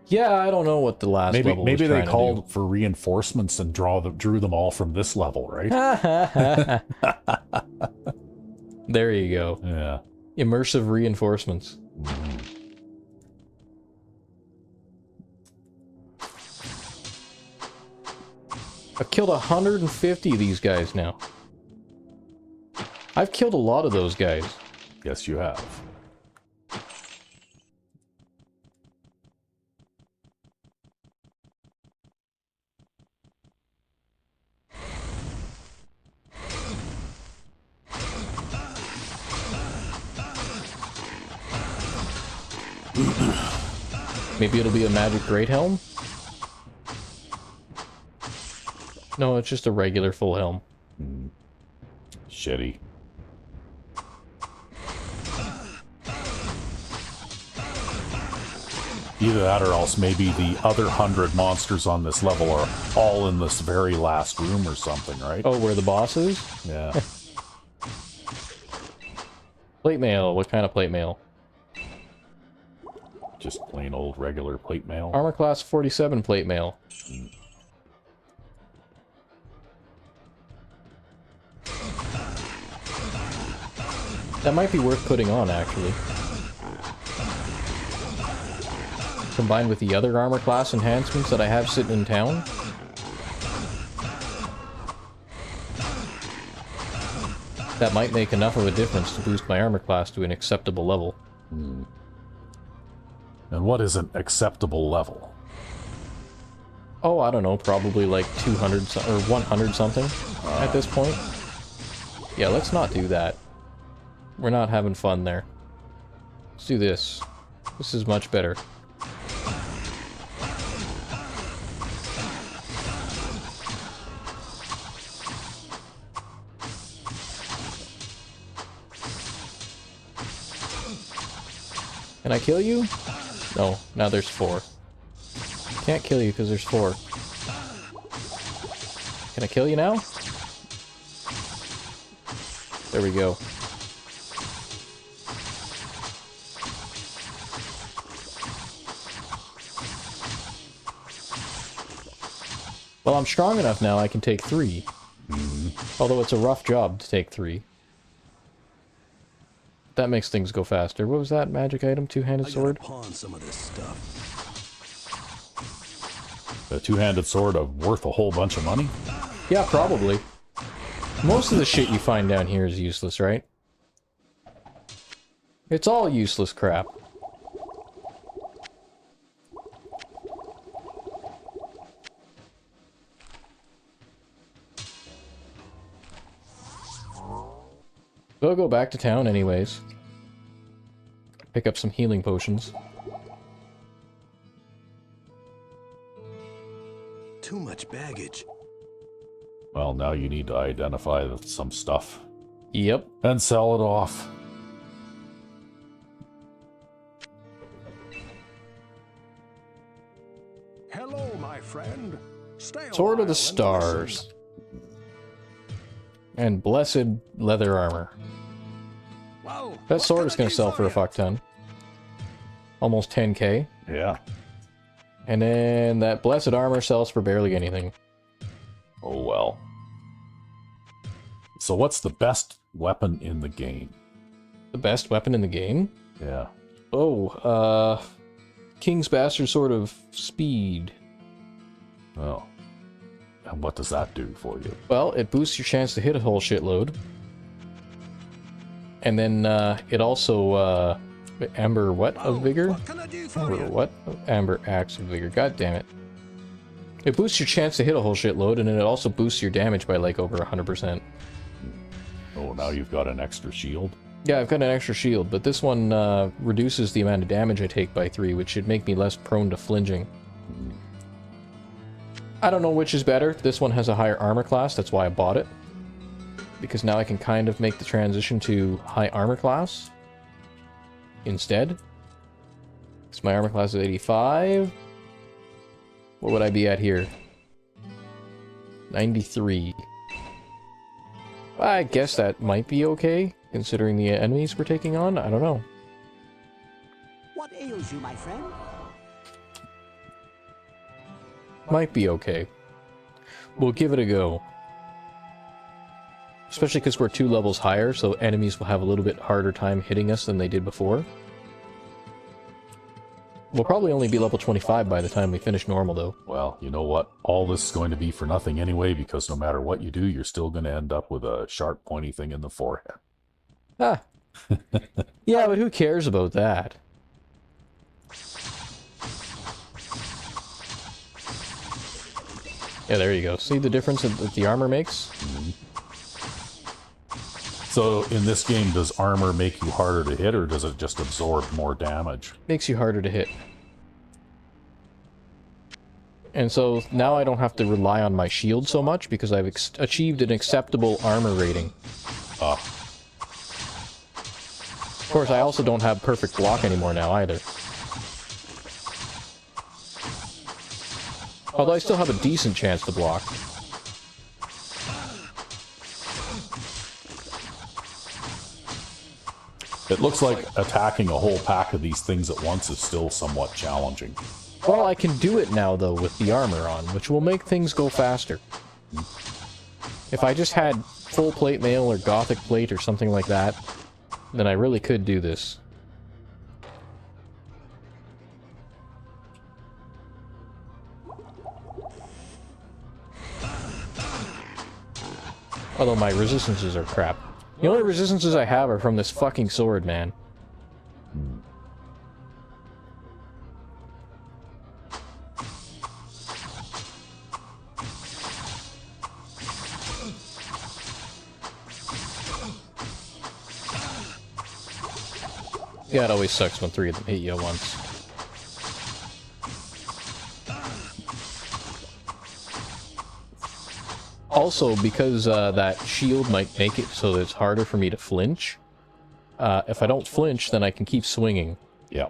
Yeah, I don't know what the last level was maybe they trying called for reinforcements and drew them all from this level, right? There you go. Yeah. Immersive reinforcements. I've killed 150 of these guys now. I've killed a lot of those guys. Yes, you have. Maybe it'll be a magic great helm? No, it's just a regular full helm. Shitty. Either that or else maybe the other 100 monsters on this level are all in this very last room or something, right? Oh, where the boss is? Yeah. Plate mail. What kind of plate mail? Just plain old regular plate mail. Armor class 47 plate mail. That might be worth putting on, actually. Combined with the other armor class enhancements that I have sitting in town. That might make enough of a difference to boost my armor class to an acceptable level. And what is an acceptable level? Oh, I don't know, probably like 200 or 100 something at this point. Yeah, let's not do that. We're not having fun there. Let's do this. This is much better. Can I kill you? No, now there's 4. Can't kill you because there's 4. Can I kill you now? There we go. Well, I'm strong enough now I can take 3. Although it's a rough job to take 3. That makes things go faster. What was that magic item? Two-handed sword? Pawn some of this stuff. A two-handed sword worth a whole bunch of money? Yeah, probably. Most of the shit you find down here is useless, right? It's all useless crap. We'll go back to town anyways. Pick up some healing potions. Too much baggage. Well, now you need to identify some stuff. Yep. And sell it off. Hello, my friend. Stay Sword of the a while and Stars. listen. And blessed leather armor. Whoa, That what sword can is I going do to sell for a ya? fuck ton. Almost 10k. Yeah. And then that blessed armor sells for barely anything. Oh well. So what's the best weapon in the game? The best weapon in the game? Yeah. Oh, King's Bastard Sword of Speed. Oh. And what does that do for you? Well, it boosts your chance to hit a whole shitload. And then, it also, Amber what of Whoa, Vigor? What can I do for Amber you? what? Amber Axe of Vigor. God damn it. It boosts your chance to hit a whole shitload, and then it also boosts your damage by like over 100%. Oh, now you've got an extra shield? Yeah, I've got an extra shield, but this one reduces the amount of damage I take by 3, which should make me less prone to flinching. I don't know which is better. This one has a higher armor class, that's why I bought it. Because now I can kind of make the transition to high armor class instead. Because my armor class is 85. What would I be at here? 93. I guess that might be okay, considering the enemies we're taking on. I don't know. What ails you, my friend? Might be okay. We'll give it a go. Especially because we're 2 levels higher, so enemies will have a little bit harder time hitting us than they did before. We'll probably only be level 25 by the time we finish normal, though. Well, you know what? All this is going to be for nothing anyway, because no matter what you do, you're still going to end up with a sharp, pointy thing in the forehead. Ah. Yeah, but who cares about that? Yeah, there you go. See the difference that the armor makes? Mm-hmm. So, in this game, does armor make you harder to hit, or does it just absorb more damage? Makes you harder to hit. And so, now I don't have to rely on my shield so much, because I've achieved an acceptable armor rating. Ah. Of course, I also don't have perfect block anymore now, either. Although I still have a decent chance to block. It looks like attacking a whole pack of these things at once is still somewhat challenging. Well, I can do it now, though, with the armor on, which will make things go faster. If I just had full plate mail or gothic plate or something like that, then I really could do this. Although my resistances are crap. The only resistances I have are from this fucking sword, man. Yeah, it always sucks when 3 of them hit you at once. Also, because that shield might make it so that it's harder for me to flinch, if I don't flinch, then I can keep swinging. Yeah.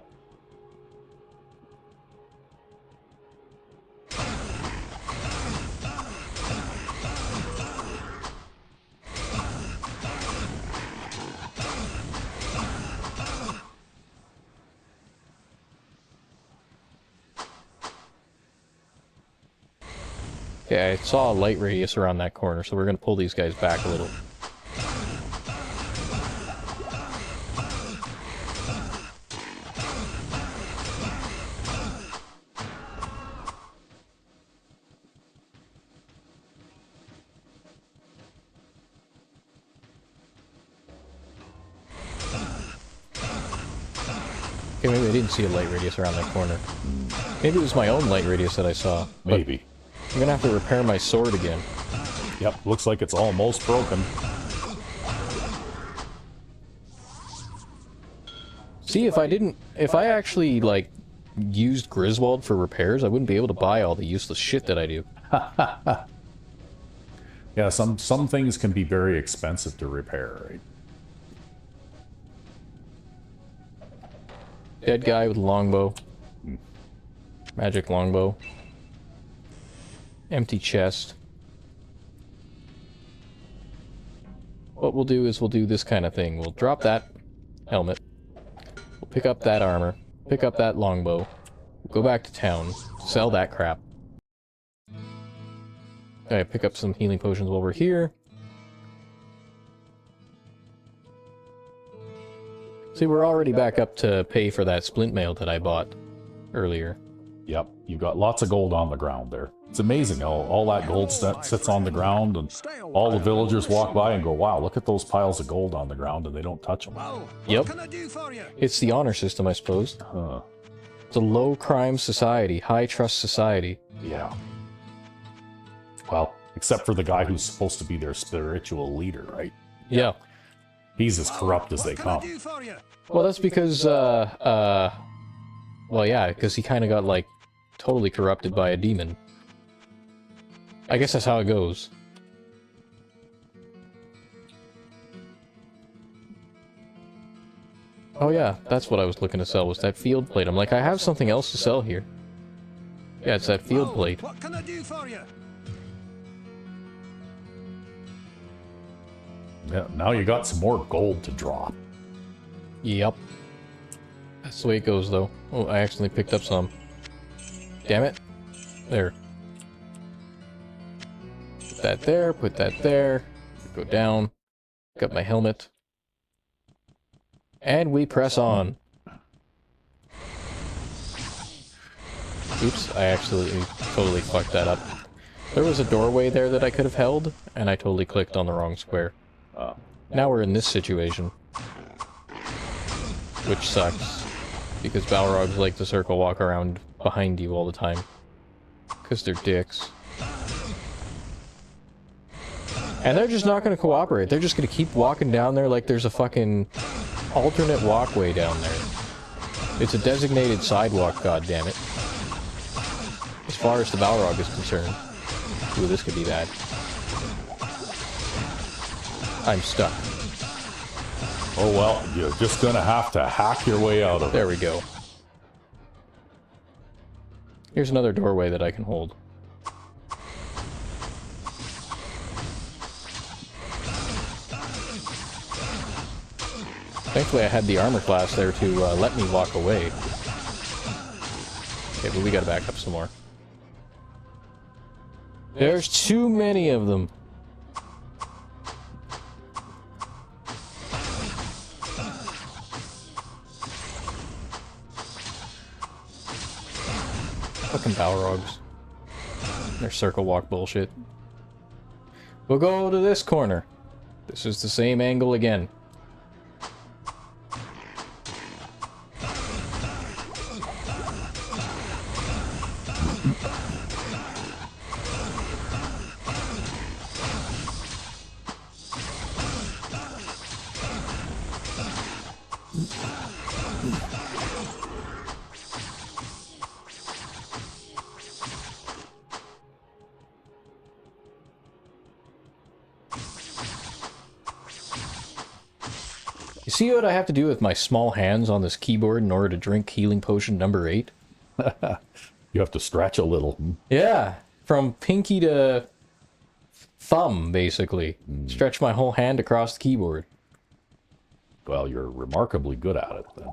Okay, I saw a light radius around that corner, so we're going to pull these guys back a little. Okay, maybe I didn't see a light radius around that corner. Maybe it was my own light radius that I saw. Maybe. I'm gonna have to repair my sword again. Yep, looks like it's almost broken. See, if I actually, like, used Griswold for repairs, I wouldn't be able to buy all the useless shit that I do. Yeah, some things can be very expensive to repair, right? Dead guy with a longbow. Magic longbow. Empty chest. What we'll do is we'll do this kind of thing. We'll drop that helmet. We'll pick up that armor. Pick up that longbow. We'll go back to town. Sell that crap. Alright, pick up some healing potions while we're here. See, we're already back up to pay for that splint mail that I bought earlier. Yep, you've got lots of gold on the ground there. It's amazing how all that gold sits on the ground, and all the villagers walk by and go, wow, look at those piles of gold on the ground, and they don't touch them. Whoa, Yep. what can I do for you? It's the honor system, I suppose. Huh. It's a low crime society, high trust society. Yeah. Well, except for the guy who's supposed to be their spiritual leader, right? Yeah. He's as corrupt as they What can I come. do for you? Well, that's because, well, yeah, because he kind of got, like, totally corrupted by a demon. I guess that's how it goes. Oh yeah, that's what I was looking to sell, was that field plate. I'm like, I have something else to sell here. Yeah, it's that field plate. What can I do for you? Yeah, now you got some more gold to drop. Yep. That's the way it goes, though. Oh, I accidentally picked up some. Damn it. There. Put that there, put that there. Go down. Got my helmet. And we press on. Oops, I absolutely totally fucked that up. There was a doorway there that I could have held, and I totally clicked on the wrong square. Now we're in this situation. Which sucks. Because Balrogs like to circle walk around behind you all the time. Because they're dicks. And they're just not going to cooperate. They're just going to keep walking down there like there's a fucking alternate walkway down there. It's a designated sidewalk, goddammit. As far as the Balrog is concerned. Ooh, this could be bad. I'm stuck. Oh well, you're just gonna have to hack your way out of it. There we go. Here's another doorway that I can hold. Thankfully I had the armor class there to let me walk away. Okay, but we gotta back up some more. There's too many of them. Fucking Balrogs. Their circle walk bullshit. We'll go to this corner. This is the same angle again. You see what I have to do with my small hands on this keyboard in order to drink healing potion number 8? You have to stretch a little. Yeah, from pinky to thumb, basically. Stretch my whole hand across the keyboard. Well, you're remarkably good at it, then.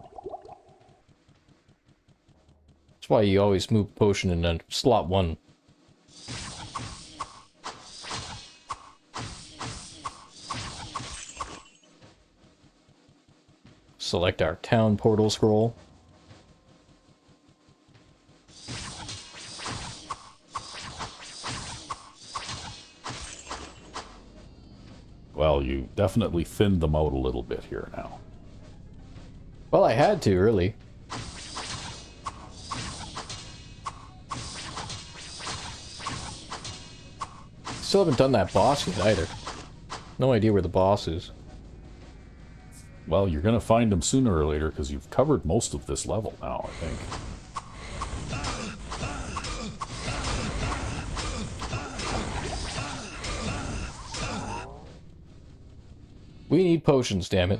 That's why you always move potion in slot 1. Select our town portal scroll. Well, you definitely thinned them out a little bit here now. Well, I had to, really. Still haven't done that boss yet, either. No idea where the boss is. Well, you're going to find them sooner or later because you've covered most of this level now, I think. We need potions, damn it.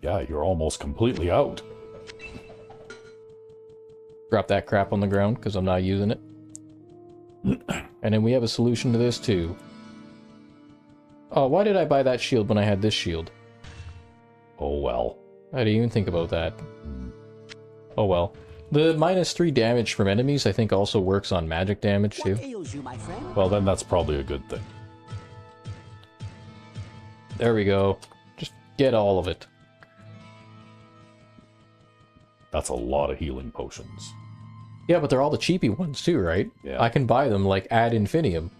Yeah, you're almost completely out. Drop that crap on the ground, because I'm not using it. And then we have a solution to this, too. Oh, why did I buy that shield when I had this shield? Oh well. I didn't even think about that. Oh well. The -3 damage from enemies, I think, also works on magic damage, too. What ails you, my friend? Well, then that's probably a good thing. There we go. Just get all of it. That's a lot of healing potions. Yeah, but they're all the cheapy ones, too, right? Yeah. I can buy them, like, ad infinitum.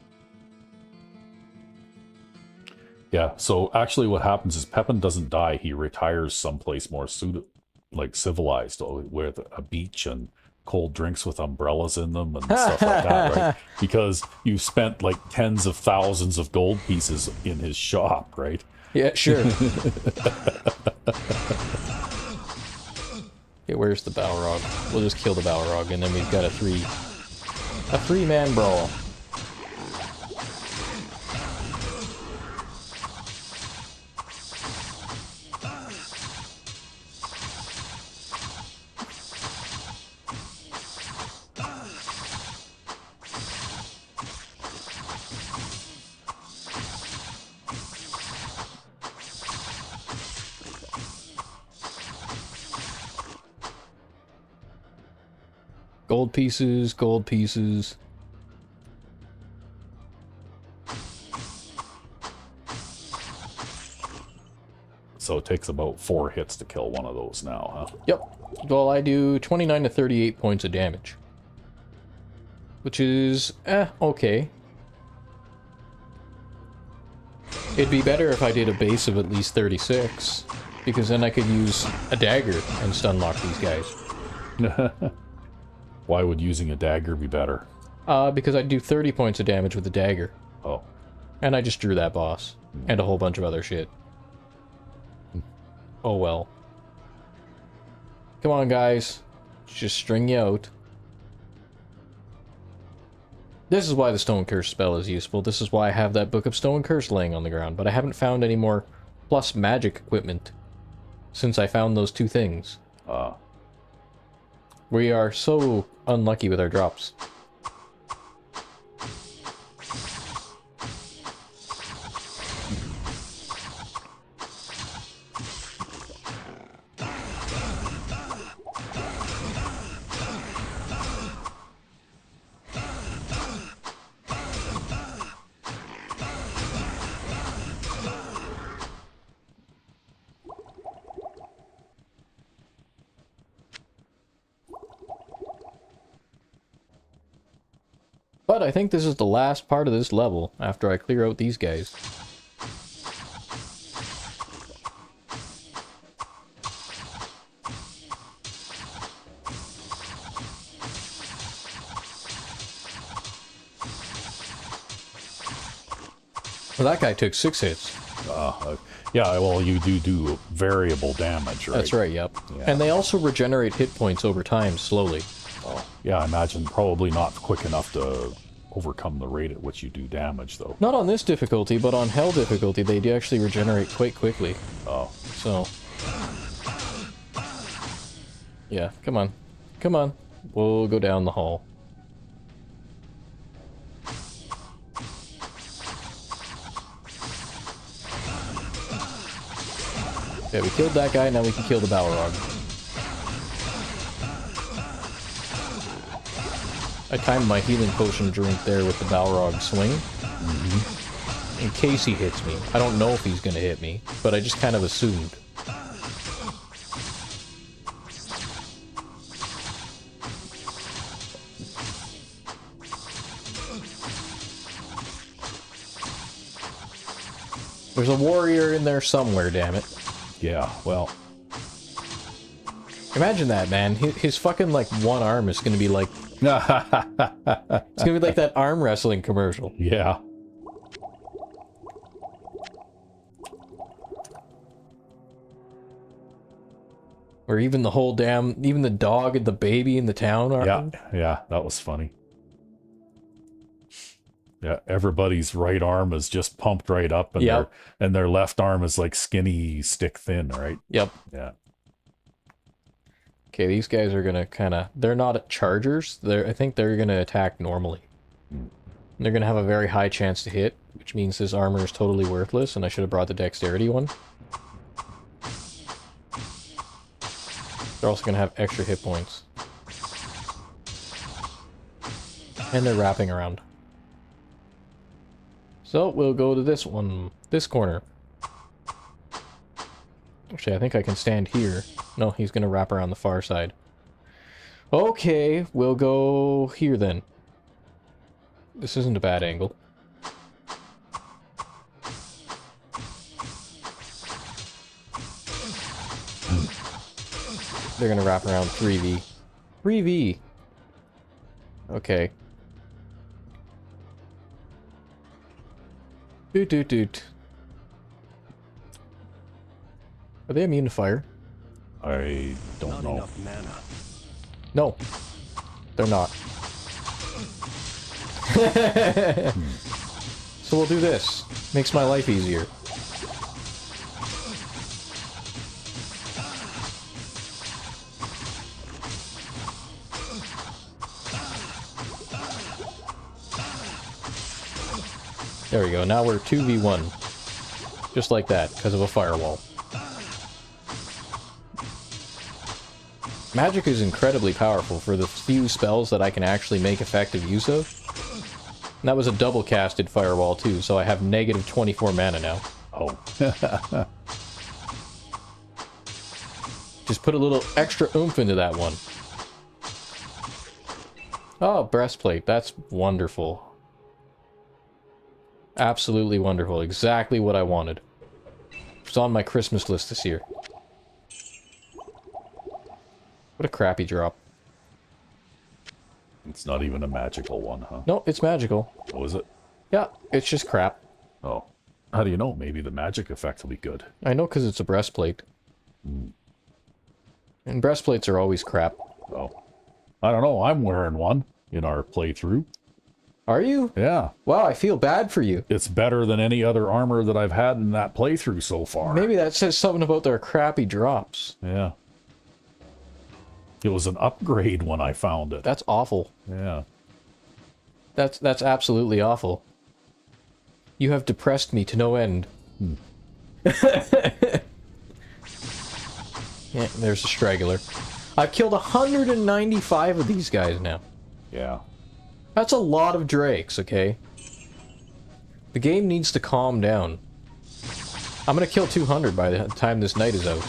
Yeah, so actually what happens is Pepin doesn't die, he retires someplace more suitable. like civilized, with a beach and cold drinks with umbrellas in them and stuff like that, right? Because you spent like tens of thousands of gold pieces in his shop, right? Yeah, sure. Okay, where's the Balrog? We'll just kill the Balrog, and then we've got a three-man brawl. Gold pieces, gold pieces. So it takes about 4 hits to kill one of those now, huh? Yep. Well, I do 29 to 38 points of damage. Which is, okay. It'd be better if I did a base of at least 36, because then I could use a dagger and stunlock these guys. Why would using a dagger be better? Because I'd do 30 points of damage with a dagger. Oh. And I just drew that boss. And a whole bunch of other shit. Oh well. Come on, guys. Just string you out. This is why the Stone Curse spell is useful. This is why I have that Book of Stone Curse laying on the ground. But I haven't found any more plus magic equipment since I found those 2 things. We are so unlucky with our drops. But I think this is the last part of this level, after I clear out these guys. Well, that guy took 6 hits. Yeah, well, you do variable damage, right? That's right, yep. Yeah. And they also regenerate hit points over time, slowly. Oh, yeah, I imagine probably not quick enough to overcome the rate at which you do damage, though. Not on this difficulty, but on Hell difficulty, they do actually regenerate quite quickly. Oh. So. Yeah, come on. Come on. We'll go down the hall. Okay, we killed that guy, now we can kill the Balrog. I timed my healing potion drink there with the Balrog swing. In case he hits me. I don't know if he's gonna hit me, but I just kind of assumed. There's a warrior in there somewhere, damn it. Yeah, well. Imagine that, man. His fucking, like, one arm is gonna be like... It's gonna be like that arm wrestling commercial. Yeah. Or even the whole damn... Even the dog and the baby in the town are... Yeah, that was funny. Yeah, everybody's right arm is just pumped right up, and their left arm is like skinny, stick thin, right? Yep. Yeah. Okay, these guys are gonna kind of... They're not chargers. I think they're gonna attack normally. They're gonna have a very high chance to hit, which means this armor is totally worthless, and I should have brought the dexterity one. They're also gonna have extra hit points. And they're wrapping around. So, we'll go to this one. This corner. Actually, I think I can stand here. No, he's gonna wrap around the far side. Okay, we'll go here then. This isn't a bad angle. They're gonna wrap around 3v. 3v! Okay. Doot doot doot. Are they immune to fire? I don't Not know. enough mana. No. They're not. So we'll do this. Makes my life easier. There we go. Now we're 2v1. Just like that, because of a firewall. Magic is incredibly powerful for the few spells that I can actually make effective use of. And that was a double casted firewall too, so I have negative 24 mana now. Oh. Just put a little extra oomph into that one. Oh, breastplate. That's wonderful. Absolutely wonderful. Exactly what I wanted. It's on my Christmas list this year. What a crappy drop. It's not even a magical one, huh? No, it's magical. Oh, is it? Yeah, it's just crap. Oh. How do you know? Maybe the magic effect will be good. I know because it's a breastplate. And breastplates are always crap. Oh. I don't know. I'm wearing one in our playthrough. Are you? Yeah. Wow, I feel bad for you. It's better than any other armor that I've had in that playthrough so far. Maybe that says something about their crappy drops. Yeah. It was an upgrade when I found it. That's awful. Yeah. That's absolutely awful. You have depressed me to no end. Yeah, there's a straggler. I've killed 195 of these guys now. Yeah. That's a lot of drakes, okay? The game needs to calm down. I'm gonna kill 200 by the time this night is out.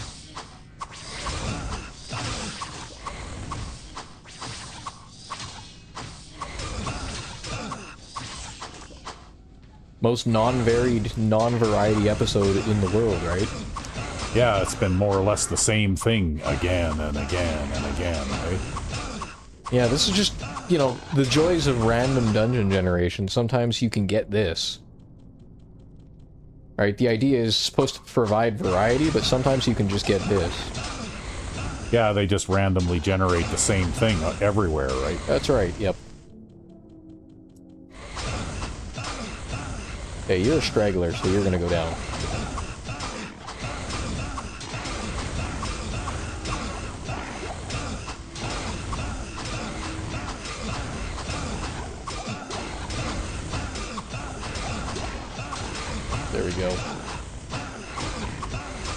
Most non-varied, non-variety episode in the world, right? Yeah, it's been more or less the same thing again and again and again, right? Yeah, this is just, you know, the joys of random dungeon generation. Sometimes you can get this. Right, the idea is supposed to provide variety, but sometimes you can just get this. Yeah, they just randomly generate the same thing everywhere, right? That's right, yep. Hey, you're a straggler, so you're gonna go down. There we go.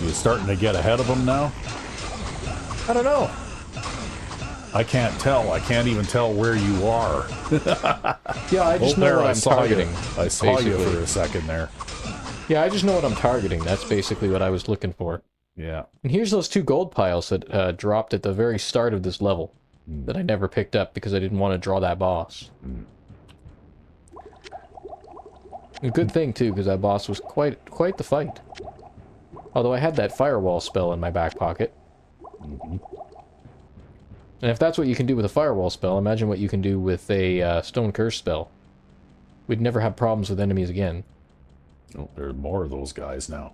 You starting to get ahead of them now? I don't know. I can't tell. I can't even tell where you are. Yeah, I just know what I'm targeting. I saw you basically. for a second there. Yeah, I just know what I'm targeting. That's basically what I was looking for. Yeah. And here's those 2 gold piles that dropped at the very start of this level that I never picked up because I didn't want to draw that boss. A good thing too, because that boss was quite the fight. Although I had that firewall spell in my back pocket. And if that's what you can do with a firewall spell, imagine what you can do with a stone curse spell. We'd never have problems with enemies again. Oh, there are more of those guys now.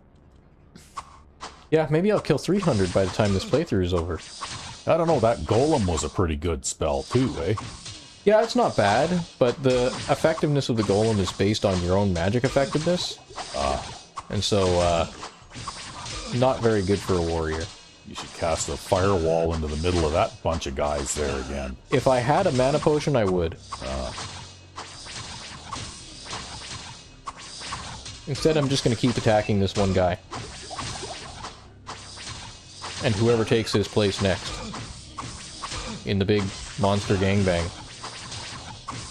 Yeah, maybe I'll kill 300 by the time this playthrough is over. I don't know, that golem was a pretty good spell too, eh? Yeah, it's not bad, but the effectiveness of the golem is based on your own magic effectiveness. And so, not very good for a warrior. You should cast a firewall into the middle of that bunch of guys there again. If I had a mana potion, I would. Instead, I'm just going to keep attacking this one guy. And whoever takes his place next. In the big monster gangbang.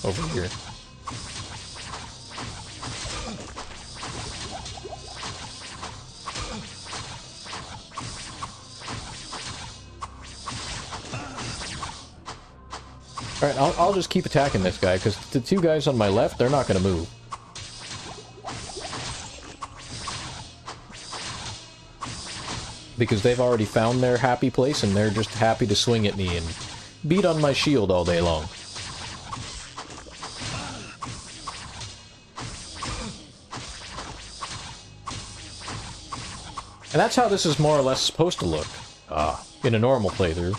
Over here. Alright, I'll just keep attacking this guy, because the 2 guys on my left, they're not going to move. Because they've already found their happy place and they're just happy to swing at me and beat on my shield all day long. And that's how this is more or less supposed to look. In a normal playthrough.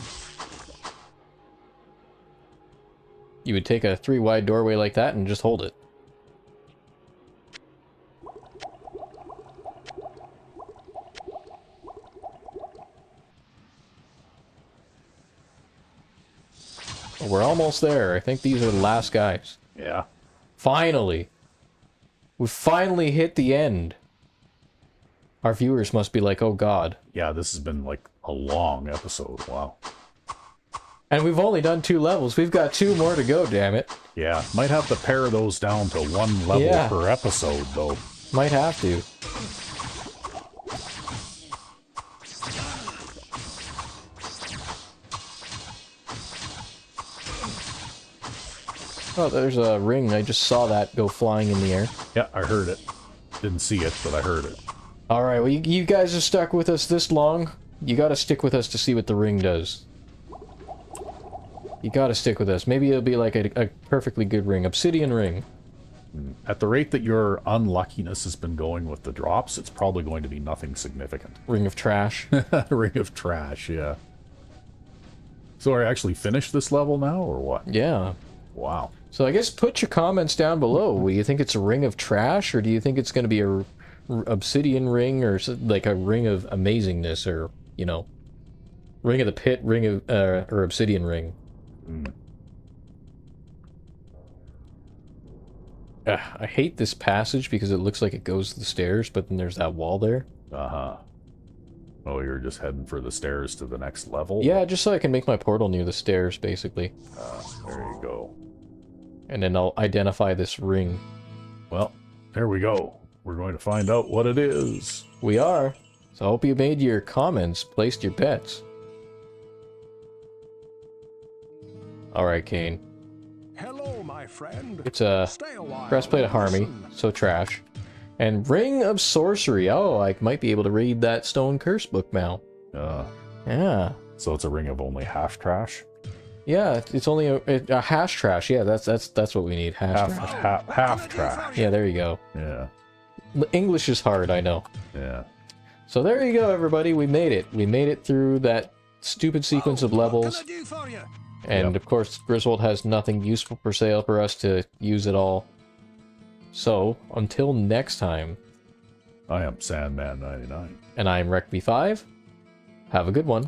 You would take a 3-wide doorway like that and just hold it. We're almost there. I think these are the last guys. Yeah. Finally! We finally hit the end. Our viewers must be like, oh god. Yeah, this has been like a long episode. Wow. And we've only done 2 levels. We've got 2 more to go, damn it. Yeah, might have to pare those down to 1 level per episode, though. Might have to. Oh, there's a ring. I just saw that go flying in the air. Yeah, I heard it. Didn't see it, but I heard it. Alright, well, you guys have stuck with us this long. You gotta stick with us to see what the ring does. You gotta stick with us. Maybe it'll be like a perfectly good ring. Obsidian ring. At the rate that your unluckiness has been going with the drops, it's probably going to be nothing significant. Ring of trash. Ring of trash, yeah. So are you actually finished this level now, or what? Yeah. Wow. So I guess put your comments down below. Do you think it's a ring of trash, or do you think it's going to be a obsidian ring, or like a ring of amazingness, or, you know, ring of the pit, ring of, or obsidian ring? I hate this passage because it looks like it goes to the stairs, but then there's that wall there. Uh-huh. Oh, you're just heading for the stairs to the next level? Yeah, just so I can make my portal near the stairs, basically. There you go. And then I'll identify this ring. Well, there we go. We're going to find out what it is. We are. So I hope you made your comments, placed your bets. Alright, Kane. Hello, my friend. It's a Stay a while. breastplate of harmony, so trash. And ring of sorcery. Oh, I might be able to read that stone curse book now. Yeah. So it's a ring of only half trash? Yeah, it's only a hash trash. Yeah, that's what we need. Hash trash. Half trash. Yeah, there you go. Yeah. English is hard, I know. Yeah. So there you go, everybody. We made it. We made it through that stupid sequence of levels. What can I do for you? And of course, Griswold has nothing useful for sale for us to use at all. So, until next time. I am Sandman99. And I'm Rec V5. Have a good one.